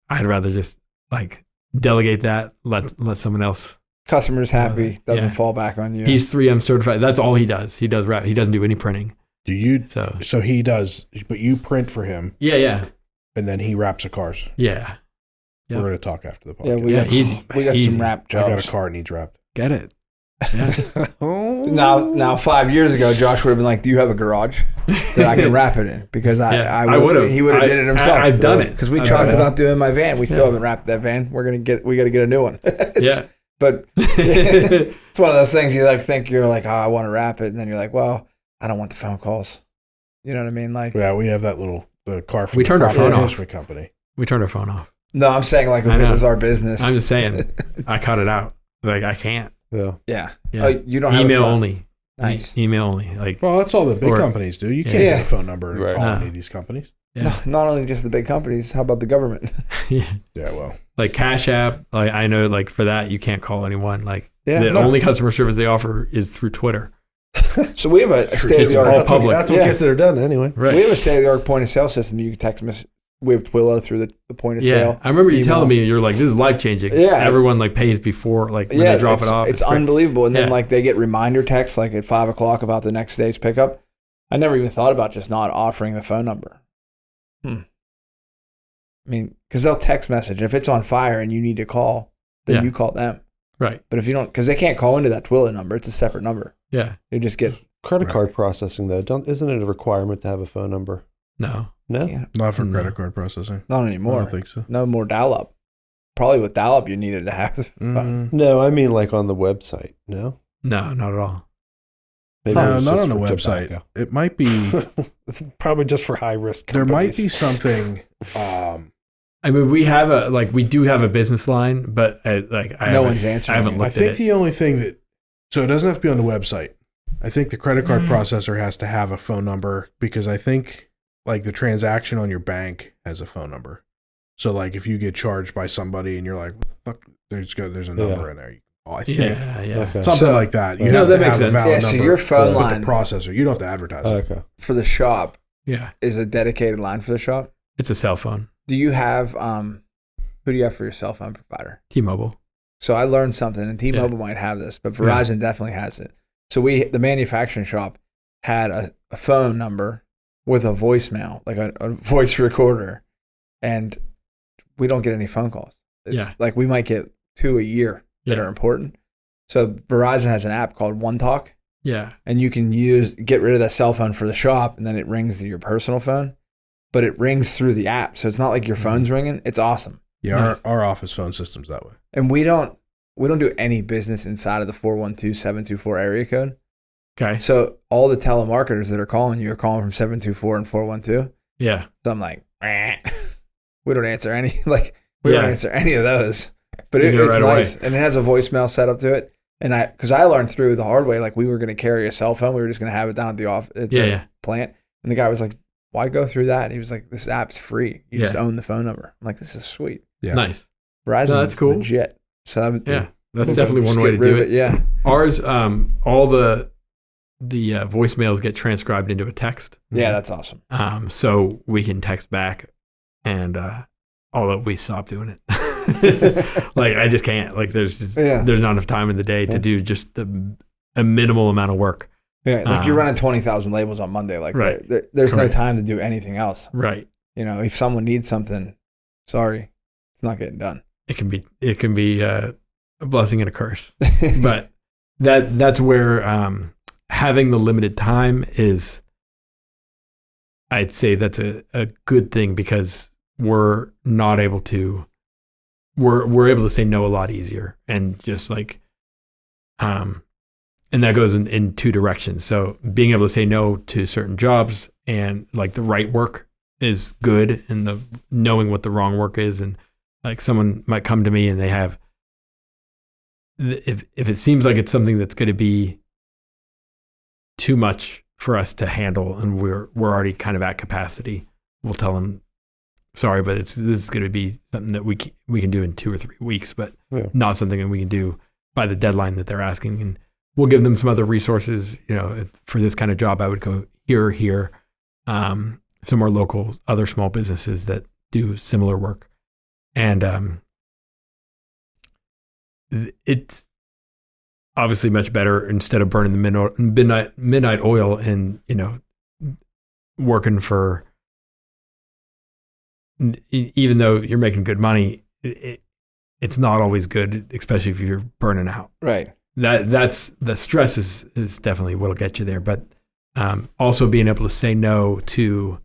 I'd rather just like delegate that, let someone else. Customer's happy, doesn't Yeah. fall back on you. He's 3M certified. That's all he does. He does wrap. He doesn't do any printing. Do you? So So he does, but you print for him, yeah. and then he wraps the cars. Yep. We're going to talk after the podcast. yeah, we Yeah, got easy. we got Easy. some wrap I got jobs. a car that needs wrapped. Get it. Yeah. Now 5 years ago, Josh would have been like, "Do you have a garage that I can wrap it in?" Because I would've. He would have did it himself. I've done it. because we I've talked done it. about doing my van. We still haven't wrapped that van. We got to get a new one. Yeah. But it's one of those things you like think you're like, "Oh, I want to wrap it," and then you're like, "Well, I don't want the phone calls." You know what I mean? Like, Yeah, we have that the car from We the turned our property phone off. management company. We turned our phone off. no, I'm saying like if I it know. was our business. I'm just saying, I cut it out. Like I can't. Yeah. yeah. Yeah. Oh, you don't have Email a phone. only. Nice. Email only. Like Well, that's all the big Or- companies do. You can't Yeah. get a phone number and Right. call No. any of these companies. yeah. Not only just the big companies. How about the government? Yeah, well, Like Cash App. Like I know, like for that you can't call anyone. Like Yeah. the No. only customer service they offer is through Twitter. So we have a state of It's the all art. public. That's what Yeah. gets it done anyway. Right. We have a state of the art point of sale system. You can text us. We have Twillo through the point of Yeah, sale. I remember you email. telling me, you're like, this is life changing. Yeah. Everyone like pays before, like when they drop it off. It's great. unbelievable. And then Yeah. like they get reminder texts like at 5:00 about the next day's pickup. I never even thought about just not offering the phone number. I mean, because they'll text message. If it's on fire and you need to call, then Yeah. you call them. Right. But if you don't, because they can't call into that Twillo number, it's a separate number. Yeah. They just get Credit card processing though, isn't it a requirement to have a phone number? No. No. Not for No. credit card processing. Not I anymore. don't think so. No more dial-up. Probably with dial-up, you needed to have. Mhm. No, I mean like on the website. No. No, not at all. Maybe No, it's not just on the for website. tobacco. It might be. It's probably just for high risk. There might be something. I mean, we do have a business line, but No haven't- one's answering. I haven't you. looked I think at it. the only thing that, so it doesn't have to be on the website. I think the credit card Mm-hmm. processor has to have a phone number because I think like the transaction on your bank has a phone number. So like if you get charged by somebody and you're like, fuck, there's a number in there. I think Yeah. Okay. something So- like that. You No, have that to makes have a sense. valid Yeah, so number your phone with line- the processor. You don't have to advertise it. Okay. For the shop, Yeah. is a dedicated line for the shop. It's a cell phone. Do you have who do you have for your cell phone provider? T-Mobile. So I learned something, and T-Mobile might have this, but Verizon definitely has it. So the manufacturing shop had a phone number with a voicemail, like a voice recorder, and we don't get any phone calls. It's like we might get 2 a year that are important. So Verizon has an app called One Talk, Yeah. and you can get rid of that cell phone for the shop, and then it rings to your personal phone, but it rings through the app. So it's not like your phone's ringing. It's awesome. Yeah, Nice. our office phone system's that way. And we don't do any business inside of the 412-724 area code. Okay. So all the telemarketers that are calling you are calling from 724 and 412. Yeah. So I'm like, we don't answer any, we don't answer any of those. But You know it's right nice. away. And it has a voicemail set up to it. And because I learned through the hard way, like we were going to carry a cell phone. We were just going to have it down at the office, at the plant. And the guy was like, why go through that? And he was like, this app's free. You just own the phone number. I'm like, this is sweet. Yeah. Nice. Verizon, No, that's cool. legit. So That's definitely one just way get to rid do of it. Yeah. Ours, all the voicemails get transcribed into a text. Yeah, that's awesome. So we can text back, and although we stopped doing it, like I just can't. Like there's not enough time in the day to do just a minimal amount of work. Yeah, like you're running 20,000 labels on Monday. Like Right. there's no Correct. time to do anything else. Right. You know, if someone needs something, sorry, it's not getting done. It can be a blessing and a curse, but that's where having the limited time is. I'd say that's a good thing because we're able to say no a lot easier, and just like and that goes in two directions. So being able to say no to certain jobs and like the right work is good, and the knowing what the wrong work is. And like someone might come to me and they have, if it seems like it's something that's going to be too much for us to handle and we're already kind of at capacity, we'll tell them, sorry, but this is going to be something that we can do in 2 or 3 weeks, but not something that we can do by the deadline that they're asking. And we'll give them some other resources. You know, for this kind of job, I would go here, some more local, other small businesses that do similar work. And it's obviously much better instead of burning the midnight oil and, you know, working for, even though you're making good money, it's not always good, especially if you're burning out. Right. That's the stress is definitely what'll get you there. But also being able to say no to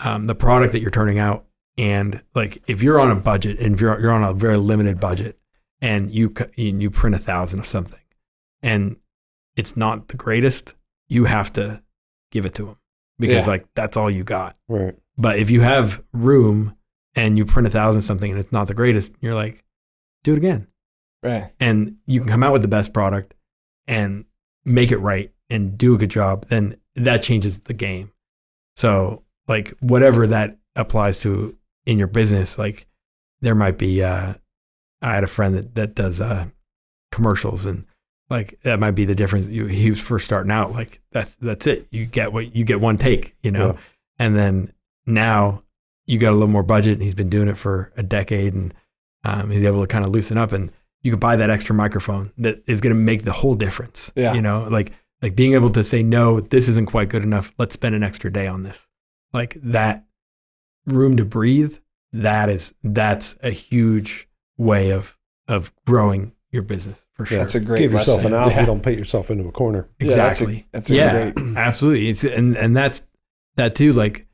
the product that you're turning out. And like, if you're on a budget and if you're on a very limited budget and you print 1,000 of something and it's not the greatest, you have to give it to them because like that's all you got. Right. But if you have room and you print 1,000 something and it's not the greatest, you're like, do it again. Right. And you can come out with the best product and make it right and do a good job, then that changes the game. So like whatever that applies to in your business, like there might be, I had a friend that does commercials, and like that might be the difference. He was first starting out, like that's it. You get one take, you know, and then now you got a little more budget and he's been doing it for a decade, and he's able to kind of loosen up, and you can buy that extra microphone that is going to make the whole difference. Yeah. You know, like being able to say, no, this isn't quite good enough. Let's spend an extra day on this. Like that room to breathe, that's a huge way of growing your business for sure. That's a great Give yourself lesson. an out. Yeah. You don't put yourself into a corner. Exactly. That's a great. Absolutely. And that's that too. Like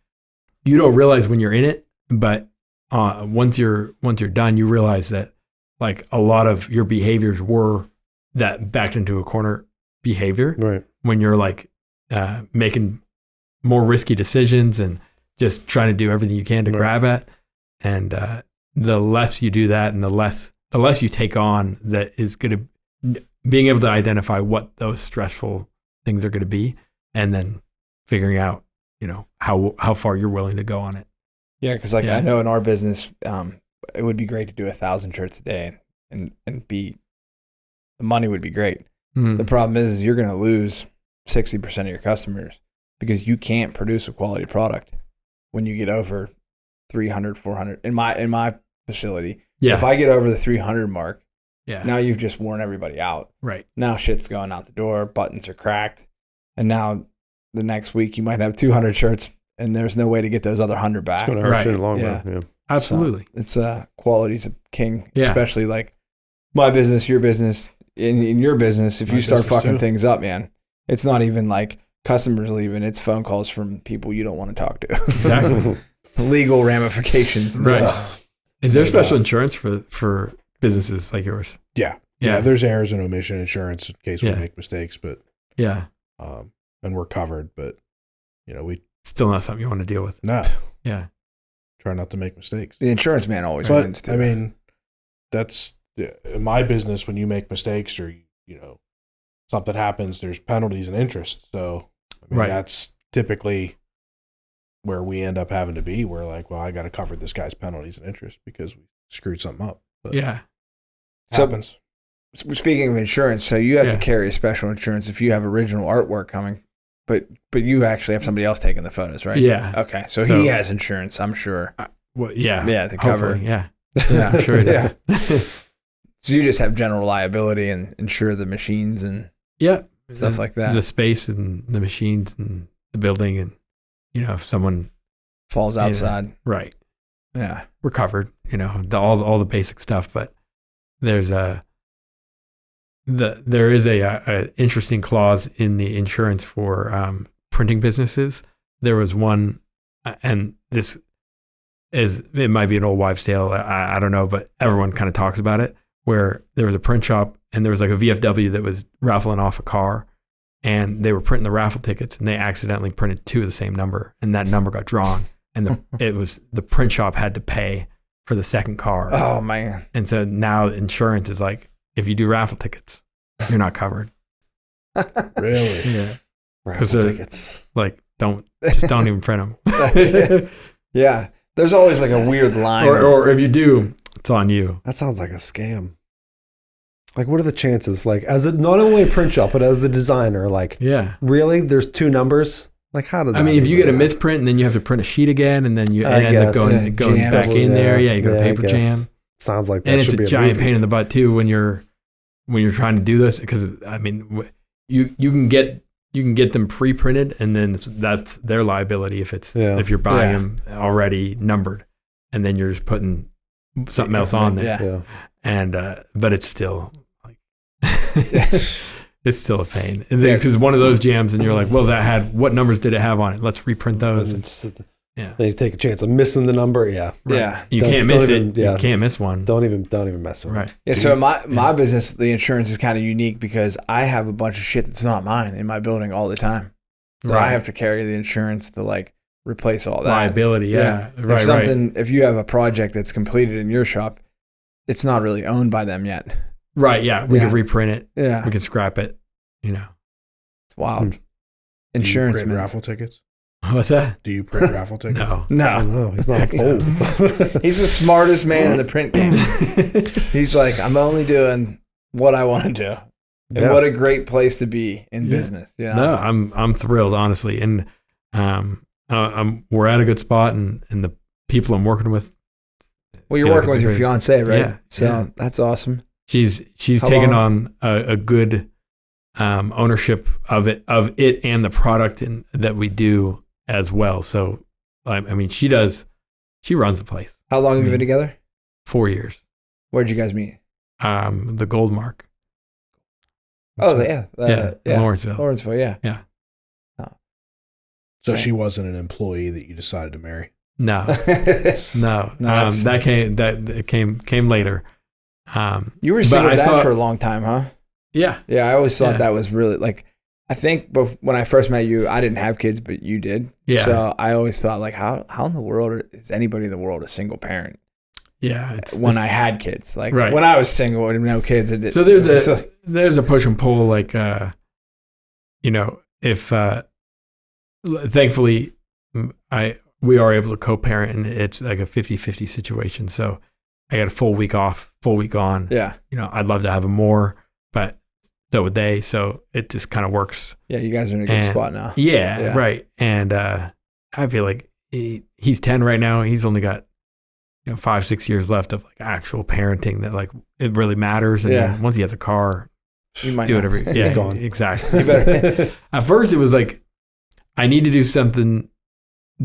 you don't realize when you're in it, but once you're done, you realize that like a lot of your behaviors were that backed into a corner behavior. Right. When you're like making more risky decisions and just trying to do everything you can to grab at. And the less you do that and the less you take on, that is going to being able to identify what those stressful things are going to be, and then figuring out, how far you're willing to go on it. Yeah, because I know in our business, it would be great to do 1,000 shirts a day, and the money would be great. Mm-hmm. The problem is you're going to lose 60% of your customers because you can't produce a quality product when you get over 300, 400 in my facility. Yeah. If I get over the 300 mark, Yeah. now you've just worn everybody out. Right. Now shit's going out the door, buttons are cracked, and now the next week you might have 200 shirts, and there's no way to get those other 100 back. It's going to hurt you in the long Yeah. run. Yeah. Absolutely. So it's quality's a king, Yeah. especially like my business, your business, in your business. If My you start business fucking too. things up, man, it's not even like customers leaving. It's phone calls from people you don't want to talk to. Exactly. Legal ramifications. and Right. stuff. Is there special insurance for businesses like yours? Yeah. Yeah. There's errors and omission insurance in case we Yeah. make mistakes, but Yeah. and we're covered. But we Still not something you want to deal with. Yeah. try not to make mistakes. The insurance man always wins But too. I mean, that's in my business. When you make mistakes or something happens, there's penalties and interest. So Right. that's typically where we end up having to be. We're like, well, I got to cover this guy's penalties and interest because we screwed something up. But Yeah. it happens. Speaking of insurance, so you have Yeah. to carry a special insurance if you have original artwork coming, but you actually have somebody else taking the photos, right? Yeah. Okay, so So- he has insurance, I'm sure. Well, yeah. Yeah, to cover. Hopefully, yeah. Yeah, I'm sure it yeah. is. So you just have general liability and insure the machines and Yeah. stuff like that. The space and the machines and the building, and if someone Falls outside. right, Yeah. we're covered. All the basic stuff, but there is a interesting clause in the insurance for printing businesses. There was one, and it might be an old wives' tale. I don't know, but everyone kind of talks about it. Where there was a print shop and there was like a VFW that was raffling off a car, and they were printing the raffle tickets, and they accidentally printed 2 of the same number, and that number got drawn, and the print shop had to pay for the second car. Oh man. And so now insurance is like, if you do raffle tickets, you're not covered. Really? Yeah. Raffle they're- tickets. Like, don't even print them. Yeah. There's always like a weird line. or if you do, it's on you. That sounds like a scam. Like, what are the chances? Like, not only a print shop, but as the designer, like, Yeah. really? There's 2 numbers? Like, how did that I mean, if you even get a happen? misprint and then you have to print a sheet again, and then you I end up guess. going Jam. back in there. Yeah, you got a I paper guess. jam. Sounds like that And it's should a be giant movie. pain in the butt too when you're trying to do this, because I mean, you can get them pre-printed, and then that's their liability if you're buying them already numbered, and then you're just putting something else on there. Yeah. Yeah. And but it's still like it's still a pain because one of those jams, and you're like, well, what numbers did it have on it? Let's reprint those. Yeah. They take a chance of missing the number. Yeah. Right. Yeah. You Don't- can't don't miss even- it. yeah. You can't miss one. Don't even mess with it. Right. Yeah, so in my business, the insurance is kind of unique because I have a bunch of shit that's not mine in my building all the time. So I have to carry the insurance to like replace all that. Liability. Yeah. If if you have a project that's completed in your shop, it's not really owned by them yet. Right. Yeah. We Yeah. can reprint it. Yeah. We can scrap it. It's wild. Do you Insurance, print man. raffle tickets? What's that? Do you print raffle tickets? No. No. No, he's not a fool. He's the smartest man in the print game. He's like, I'm only doing what I want to do. And Yeah. what a great place to be in business. You know? No, I'm thrilled, honestly, and we're at a good spot, and the people I'm working with. Well, you're feel like working it's with a your great- fiance, right? Yeah, So yeah. that's awesome. She's How taken long? on a good ownership of it and the product that we do as well. So I mean, she runs the place. How long have you Mhm. been together? 4 years. Where'd you guys meet? The Gold Mark. Oh, yeah. Yeah, in Lawrenceville. Lawrenceville, yeah. Yeah. Oh. So she wasn't an employee that you decided to marry. No. That came later. You were single dad for a long time, huh? Yeah. Yeah, I always thought that was really like, I think when I first met you, I didn't have kids, but you did. Yeah. So I always thought like, how in the world is anybody in the world a single parent? Yeah. When I had kids, like right. when I was single and no kids. So there's a push and pull, like, if thankfully we are able to co-parent, and it's like a 50-50 situation. So I got a full week off, full week on. Yeah. I'd love to have more, but so would they. So it just kind of works. Yeah, you guys are in a good spot now. Yeah, right. And I feel like he's 10 right now. He's only got 5-6 years left of like actual parenting that like it really matters. And then once he has a car, you might do whatever. Yeah, He's gone. Exactly. At first, it was like I need to do something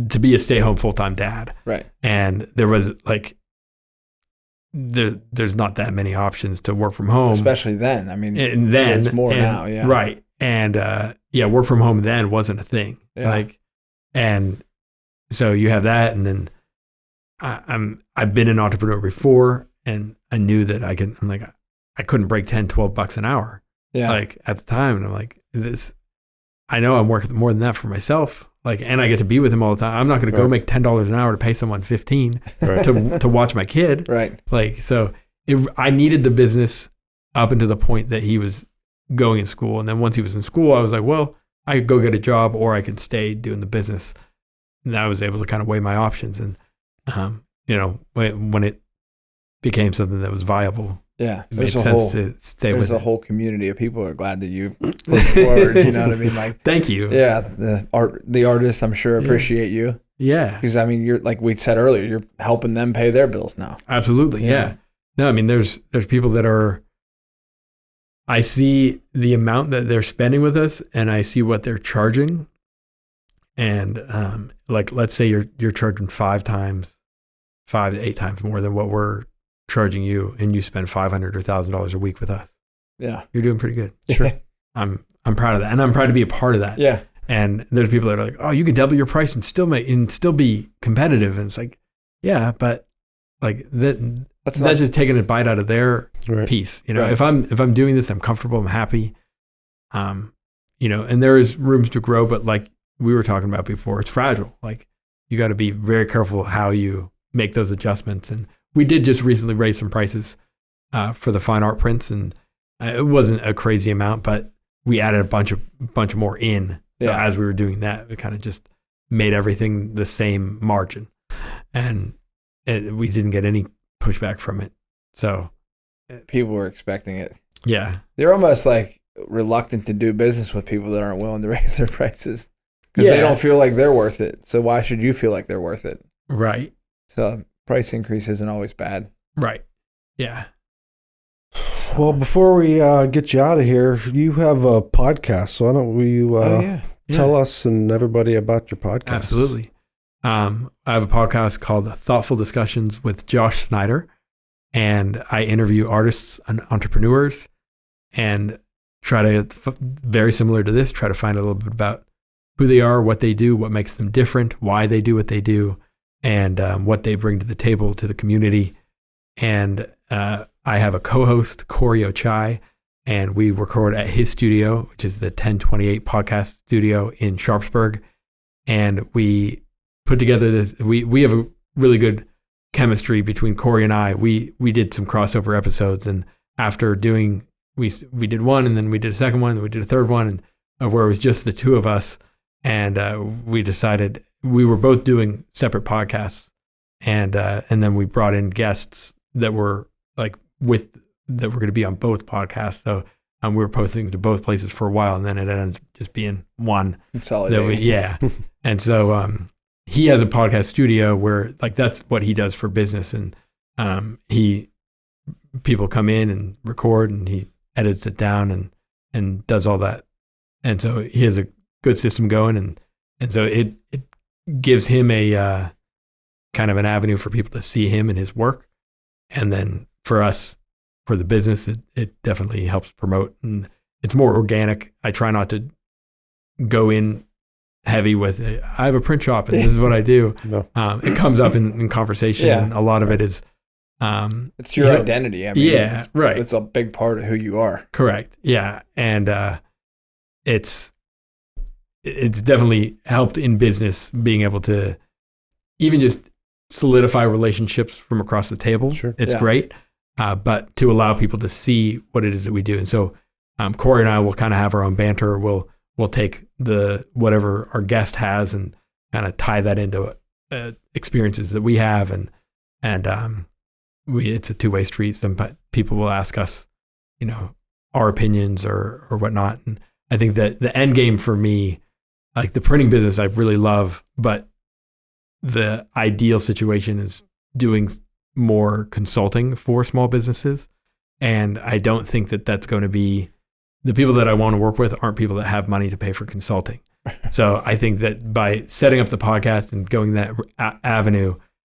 to be a stay-home full-time dad. Right. And there was like there's not that many options to work from home, especially then. I mean, and then there's more now. Yeah. Right. And work from home then wasn't a thing. Yeah. Like, and so you have that, and then I've been an entrepreneur before, and I knew that I couldn't break $10-12 an hour. Yeah. Like at the time, and I'm like, I know I'm working more than that for myself. Like, and I get to be with him all the time. I'm not going to go make $10 an hour to pay someone $15 to watch my kid. Right. Like, so I needed the business up until the point that he was going in school. And then once he was in school, I was like, well, I could go get a job, or I could stay doing the business. And I was able to kind of weigh my options. And, when it became something that was viable, it made sense to stay with it. There's a whole community of people who are glad that you pushed forward. You know what I mean? Like, thank you. Yeah. The artists, I'm sure, appreciate you. Yeah. Because I mean, you're like we said earlier, you're helping them pay their bills now. Absolutely. Yeah. No, I mean, there's people that I see the amount that they're spending with us, and I see what they're charging. And like, let's say you're charging 5 to 8 times more than what we're charging you, and you spend $500 or $1,000 a week with us. Yeah. You're doing pretty good. Sure. I'm proud of that. And I'm proud to be a part of that. Yeah. And there's people that are like, oh, you can double your price and still be competitive. And it's like, yeah, but like that's just taking a bite out of their piece. If I'm doing this, I'm comfortable, I'm happy. And there is rooms to grow, but like we were talking about before, it's fragile. Like you got to be very careful how you make those adjustments. And we did just recently raise some prices for the fine art prints, and it wasn't a crazy amount, but we added a bunch of more in. So as we were doing that, it kind of just made everything the same margin, and we didn't get any pushback from it. So people were expecting it. Yeah, they're almost like reluctant to do business with people that aren't willing to raise their prices because they don't feel like they're worth it. So why should you feel like they're worth it? Right. So price increase isn't always bad. Right. Yeah. Well, before we get you out of here, you have a podcast, so why don't we tell us and everybody about your podcast? Absolutely. I have a podcast called Thoughtful Discussions with Josh Snider, and I interview artists and entrepreneurs and try to, very similar to this, try to find a little bit about who they are, what they do, what makes them different, why they do what they do, and what they bring to the table to the community. And I have a co-host, Corey Ochai, and we record at his studio, which is the 1028 podcast studio in Sharpsburg. And we put together this, we have a really good chemistry between Corey and I. We did some crossover episodes, and after doing, we did one, and then we did a second one, and we did a third one, and where it was just the two of us. And we decided we were both doing separate podcasts, and then we brought in guests that were that were going to be on both podcasts. So we were posting to both places for a while, and then it ended up just being one. Consolidated. And so he has a podcast studio where like that's what he does for business, and people come in and record, and he edits it down and does all that. And so he has a good system going, and so it gives him a kind of an avenue for people to see him and his work. And then for us, for the business, it definitely helps promote, and it's more organic. I try not to go in heavy with it. I have a print shop and this is what I do. No. It comes up in conversation, and a lot of it is it's your identity. I mean, right. It's a big part of who you are. Correct. Yeah, and it's definitely helped in business being able to even just solidify relationships from across the table. Sure. It's great, but to allow people to see what it is that we do. And so Corey and I will kind of have our own banter. We'll take whatever our guest has and kind of tie that into experiences that we have, and it's a two-way street. Some people will ask us, our opinions or whatnot. And I think that the end game for me, like the printing business, I really love, but the ideal situation is doing more consulting for small businesses. And I don't think that that's going to be the people that I want to work with aren't people that have money to pay for consulting. So I think that by setting up the podcast and going that avenue,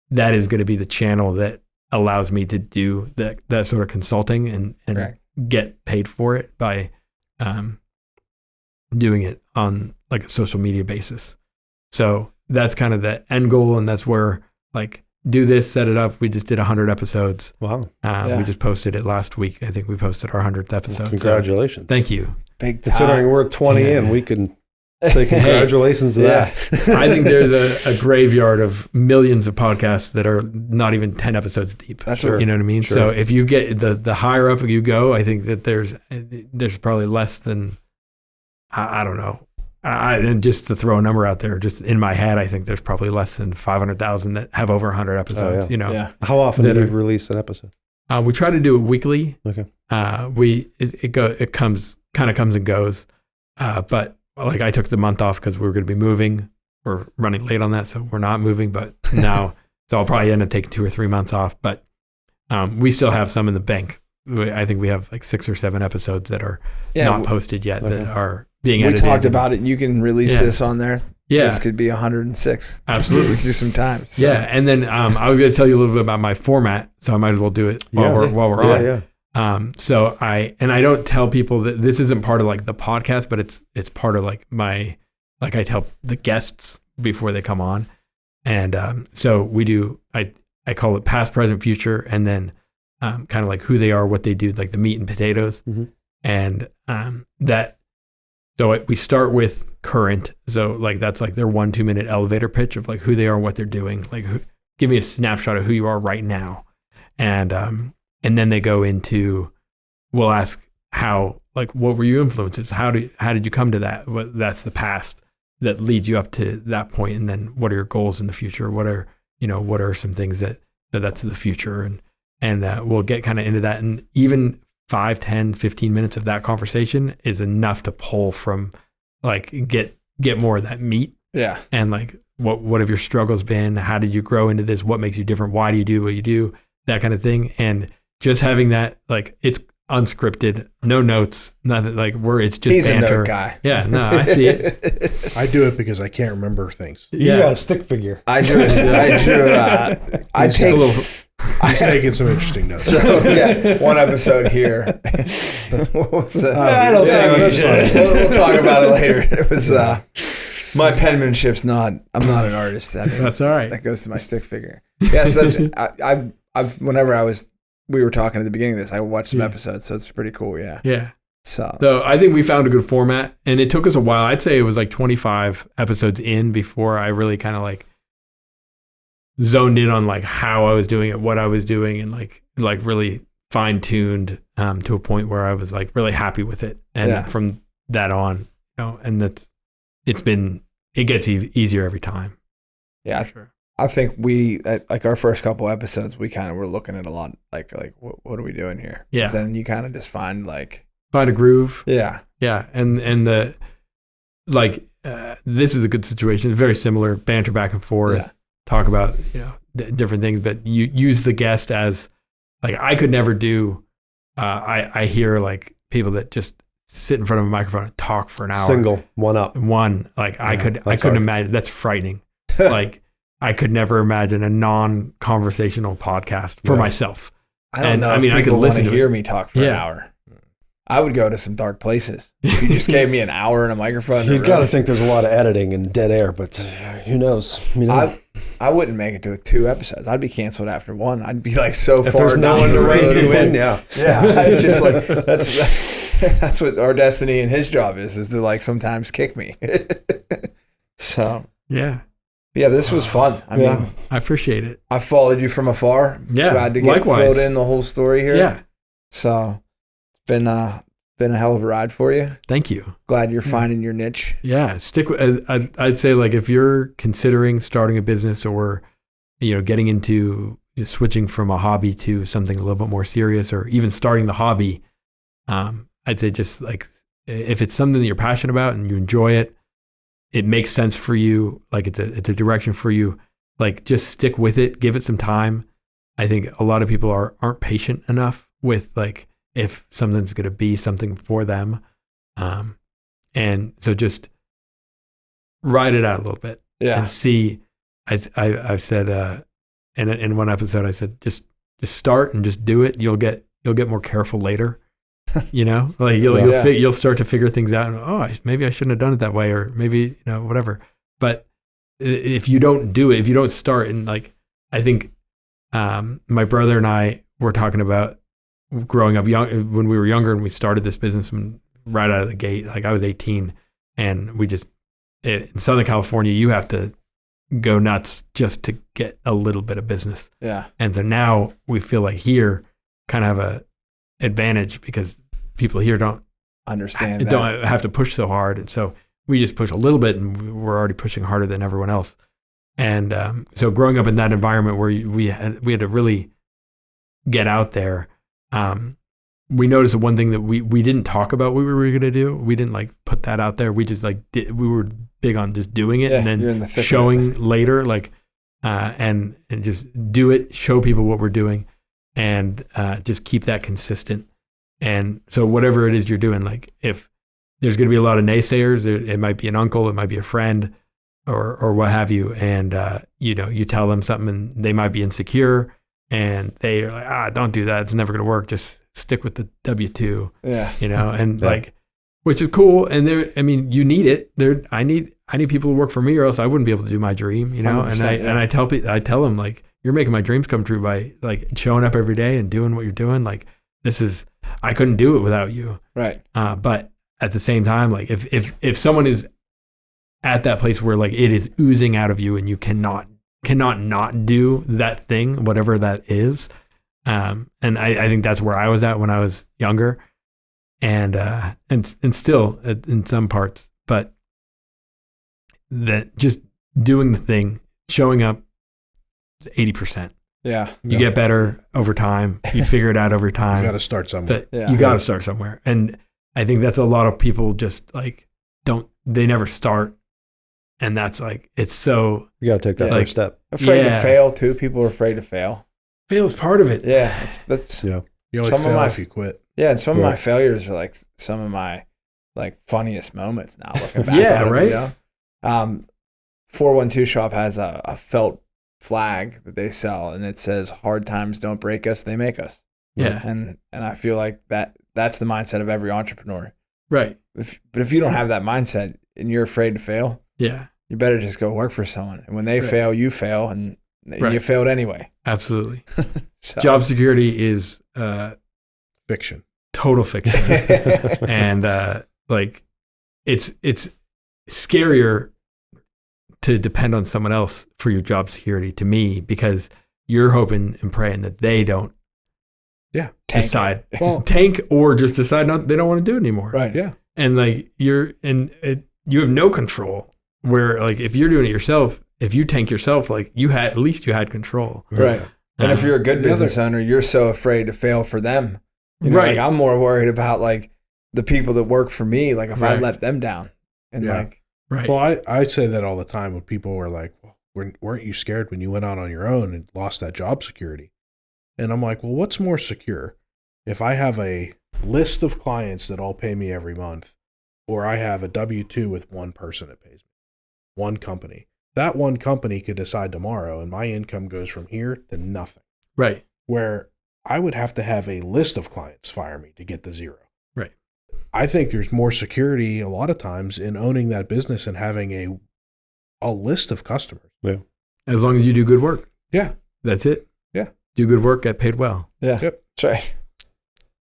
that is going to be the channel that allows me to do that sort of consulting and get paid for it by doing it on like a social media basis. So that's kind of the end goal, and that's where like do this, set it up. We just did 100 episodes. Wow. We just posted it last week. I think we posted our 100th episode. Well, congratulations. So, thank you. Big time. Considering we're 20 in, we can say congratulations to that. I think there's a graveyard of millions of podcasts that are not even 10 episodes deep. That's true. You know what I mean? Sure. So if you get the higher up you go, I think that there's probably less than, I don't know. And just to throw a number out there, just in my head, I think there's probably less than 500,000 that have over 100 episodes. How often do you release an episode? We try to do it weekly. Okay. It comes and goes. But like I took the month off because we were going to be moving. We're running late on that, so we're not moving. But now, so I'll probably end up taking 2 or 3 months off. But we still have some in the bank. I think we have like 6 or 7 episodes that are not posted yet that are being edited. We talked about it. You can release this on there. Yeah. This could be 106. Absolutely. Through some time. So. Yeah. And then I was going to tell you a little bit about my format, so I might as well do it while we're on. Yeah. So I don't tell people that this isn't part of like the podcast, but it's part of like I tell the guests before they come on. And so we do, I call it past, present, future, and then kind of like who they are, what they do, like the meat and potatoes. Mm-hmm. And so we start with current. So like that's like their 1-2 minute elevator pitch of like who they are and what they're doing. Like give me a snapshot of who you are right now. And then they go into, we'll ask how, like, what were your influences? How did you come to that? That's the past that leads you up to that point. And then what are your goals in the future? What are some things that's the future? And we'll get kind of into that. And even 5, 10, 15 minutes of that conversation is enough to pull from like, get more of that meat. Yeah. And like, what have your struggles been? How did you grow into this? What makes you different? Why do you do what you do? That kind of thing. And just having that, like, it's unscripted, no notes, nothing, like it's just He's banter. a note guy. Yeah, no, I see it. I do it because I can't remember things. You got a stick figure. I drew. He's taking some interesting notes. So one episode here. What was it? I don't think we'll talk about it later. It was my penmanship's not. I'm not an artist. That's all right. That goes to my stick figure. Yes, I've whenever we were talking at the beginning of this, I watched some episodes, so it's pretty cool. Yeah. Yeah. So I think we found a good format, and it took us a while. I'd say it was like 25 episodes in before I really kind of like zoned in on like how I was doing it, what I was doing, and like really fine tuned to a point where I was like really happy with it. And from that on, and it gets easier every time. Yeah. Sure. I think we, like our first couple episodes, we kind of were looking at a lot, like what are we doing here? Yeah. But then you kind of just find a groove. Yeah. Yeah. And the, like, this is a good situation. It's very similar, banter back and forth, talk about, different things, but you use the guest as, like, I could never do, I hear like people that just sit in front of a microphone and talk for an hour. Single, one up. I couldn't imagine. That's frightening. Like, I could never imagine a non-conversational podcast for myself. I don't know. I mean, I could listen to hear me talk for an hour. I would go to some dark places. If you just gave me an hour and a microphone. You got to think there's a lot of editing and dead air, but who knows? You know, I wouldn't make it to 2 episodes. I'd be canceled after 1. I'd be like so if far there's no down one the to rein road. you in, yeah. It's just like that's what our destiny and his job is to like sometimes kick me. So Yeah. yeah, this was fun. I mean, I appreciate it. I followed you from afar. Yeah, Glad to get likewise. filled in the whole story here. Yeah. So been a hell of a ride for you. Thank you. Glad you're finding your niche. Yeah. Stick with, I'd say like if you're considering starting a business or, you know, getting into switching from a hobby to something a little bit more serious or even starting the hobby, I'd say just like if it's something that you're passionate about and you enjoy it, it makes sense for you, like it's a direction for you, like just stick with it, give it some time. I think a lot of people aren't patient enough with like if something's going to be something for them. And so just ride it out a little bit Yeah. and see. I've said in one episode, I said, just start and just do it. You'll get more careful later. You know, like you'll start to figure things out. And, maybe I shouldn't have done it that way, or maybe, you know, whatever. But if you don't do it, if you don't start, and like, I think my brother and I were talking about growing up young when we were younger, and we started this business right out of the gate. Like I was 18, and we just in Southern California, you have to go nuts just to get a little bit of business. Yeah. And so now we feel like here kind of have a advantage because people here don't have to push so hard, and so we just push a little bit, and we're already pushing harder than everyone else. And so growing up in that environment where we had to really get out there, we noticed one thing that we didn't talk about what we were going to do. We didn't like put that out there. We just like we were big on just doing it, and then showing later, like and just do it, show people what we're doing. And just keep that consistent. And so whatever it is you're doing, like if there's going to be a lot of naysayers, it might be an uncle, it might be a friend or what have you. And, you know, you tell them something and they might be insecure and they're like, don't do that. It's never going to work. Just stick with the W-2, you know, and like, which is cool. And you need it. I need people to work for me or else I wouldn't be able to do my dream, you know? And I tell them like, you're making my dreams come true by like showing up every day and doing what you're doing. Like I couldn't do it without you. Right. But at the same time, like if someone is at that place where like it is oozing out of you and you cannot not do that thing, whatever that is. And I think that's where I was at when I was younger and still in some parts, but that just doing the thing, showing up, 80%. Yeah. You get better over time. You figure it out over time. You got to start somewhere. You got to start somewhere. And I think that's a lot of people just like they never start. And that's like, it's so. You got to take that first step. Afraid to fail too. People are afraid to fail. Fail is part of it. Yeah. That's You only fail if you quit. Yeah. And some of my failures are like some of my like funniest moments now looking back. Yeah. on it, Right. You know? 412 Shop has a felt flag that they sell and it says hard times don't break us, they make us. Yeah. And I feel like that's the mindset of every entrepreneur. Right. But if you don't have that mindset and you're afraid to fail, you better just go work for someone. And when they fail, you fail and you failed anyway. Absolutely. So. Job security is Fiction. Total fiction. And like it's scarier to depend on someone else for your job security to me, because you're hoping and praying that they don't decide tank or just decide they don't want to do it anymore. Right. Yeah. And like you have no control, where like if you're doing it yourself, if you tank yourself, like at least you had control. Right. And if you're a good business owner, you're so afraid to fail for them. You know, right. Like I'm more worried about like the people that work for me. Like if I let them down and like. Right. Well, I say that all the time when people were like, well, weren't you scared when you went out on your own and lost that job security? And I'm like, well, what's more secure? If I have a list of clients that all pay me every month, or I have a W-2 with one person that pays me, one company. That one company could decide tomorrow and my income goes from here to nothing. Right. Where I would have to have a list of clients fire me to get the zero. Right. I think there's more security a lot of times in owning that business and having a list of customers. Yeah. As long as you do good work. Yeah. That's it. Yeah. Do good work, get paid well. Yeah. Yep. That's right.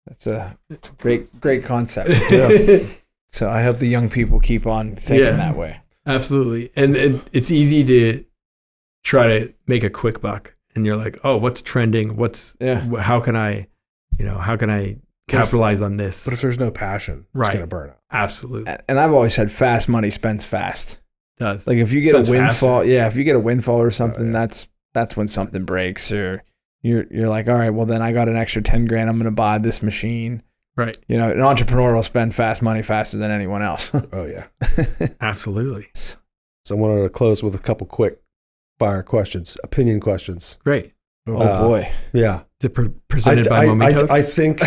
That's a great concept. Yeah. So I hope the young people keep on thinking that way. Absolutely. And it's easy to try to make a quick buck. And you're like, oh, what's trending? How can I capitalize on this? But if there's no passion, it's going to burn out. Absolutely. And I've always said fast money spends fast. Does. Like if you get Spends a windfall, faster. if you get a windfall or something, that's when something breaks, or you're like, all right, well then I got an extra 10 grand. I'm going to buy this machine. Right. You know, an entrepreneur will spend fast money faster than anyone else. Oh yeah. Absolutely. So I wanted to close with a couple quick fire questions, opinion questions. Great. Oh boy. Yeah. Is it presented by Momentos? I think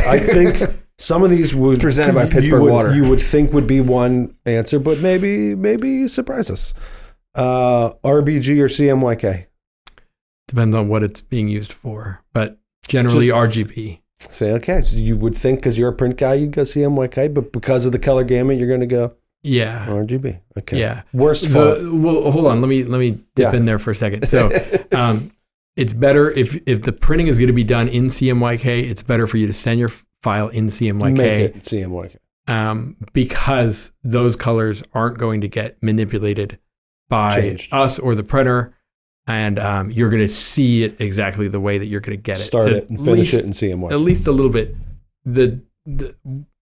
some of these would It's presented by Pittsburgh Water. You would think would be one answer, but maybe surprise us. RBG or CMYK? Depends on what it's being used for, but generally RGB. Say, okay, so you would think because you're a print guy, you'd go CMYK, but because of the color gamut, you're going to go RGB. Okay. Yeah. Worst font. Well, hold on. Let me dip in there for a second. So it's better if the printing is going to be done in CMYK, it's better for you to send your file in CMYK. Make it CMYK. Because those colors aren't going to get manipulated by us or the printer. And you're going to see it exactly the way that you're going to get it. Start it and finish it in CMYK. At least a little bit. The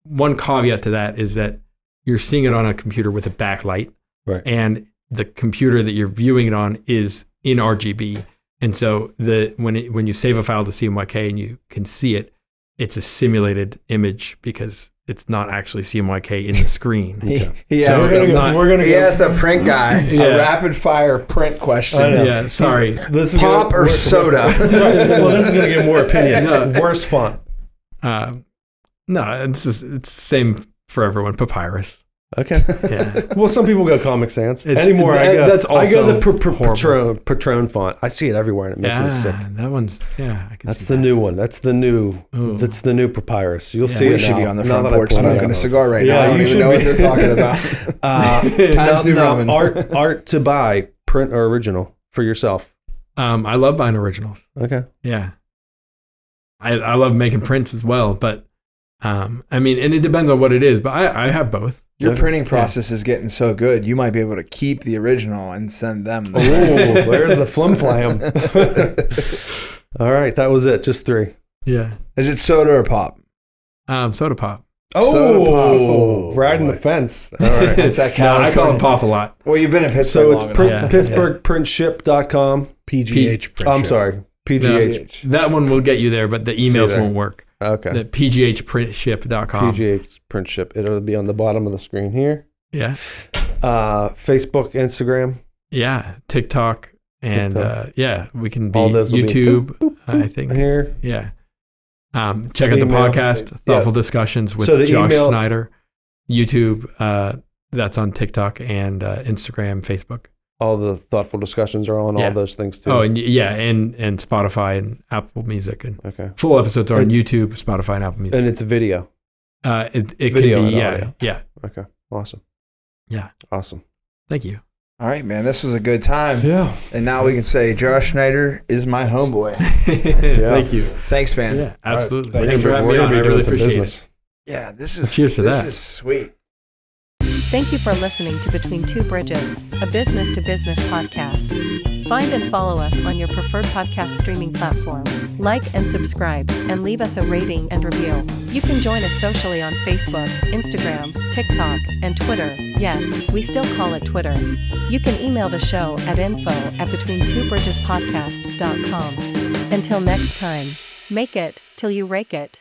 one caveat to that is that you're seeing it on a computer with a backlight. Right. And the computer that you're viewing it on is in RGB. And so when you save a file to CMYK and you can see it, it's a simulated image because it's not actually CMYK in the screen. He asked a print guy a rapid fire print question. Yeah, sorry. This is Pop or soda? Well, this is going to get more opinion. Worst font. No, it's the same for everyone. Papyrus. Okay. Yeah. Well, some people go Comic Sans. I go the Patron font. I see it everywhere, and it makes me sick. That one's That's the new one. That's the new. Ooh. That's the new Papyrus. You'll see it. We should now. be on the Now front that I porch point it smoking out. a cigar right now. I don't even know what they're talking about. Times New Roman. Art to buy, print or original for yourself. I love buying originals. Okay. Yeah. I love making prints as well, but I mean, and it depends on what it is, but I have both. Your printing process is getting so good, you might be able to keep the original and send them. Oh, there's the flim-flam. All right, that was it. Just 3. Yeah. Is it soda or pop? Soda pop. Oh, riding the fence. All right. It's that I call it pop a lot. Well, you've been in Pittsburgh So it's long enough. PittsburghPrintShip.com. PGH Print I'm Ship. sorry. PGH. That one will get you there, but the emails won't work. Okay. The PGHPrintShip.com. PGH Print Ship. It'll be on the bottom of the screen here. Yeah. Facebook, Instagram. Yeah. TikTok. And we can be All those will YouTube, be I think. Here. Yeah. Check out the podcast, Thoughtful Discussions with Josh Snider. YouTube, that's on TikTok and Instagram, Facebook. All the thoughtful discussions are on all those things too. Oh, and and Spotify and Apple Music. And full episodes are on YouTube, Spotify, and Apple Music. And it's video. It Video can be, and audio. yeah. Okay. Awesome. Yeah. Awesome. Thank you. All right, man. This was a good time. Yeah. And now we can say Josh Snider is my homeboy. Thank you. Thanks, man. Yeah, absolutely. Right. Thanks for having me on. I really appreciate it. Yeah, this is Cheers to that. This is sweet. Thank you for listening to Between Two Bridges, a business-to-business podcast. Find and follow us on your preferred podcast streaming platform. Like and subscribe, and leave us a rating and review. You can join us socially on Facebook, Instagram, TikTok, and Twitter. Yes, we still call it Twitter. You can email the show at info@betweentwobridgespodcast.com. Until next time, make it till you rake it.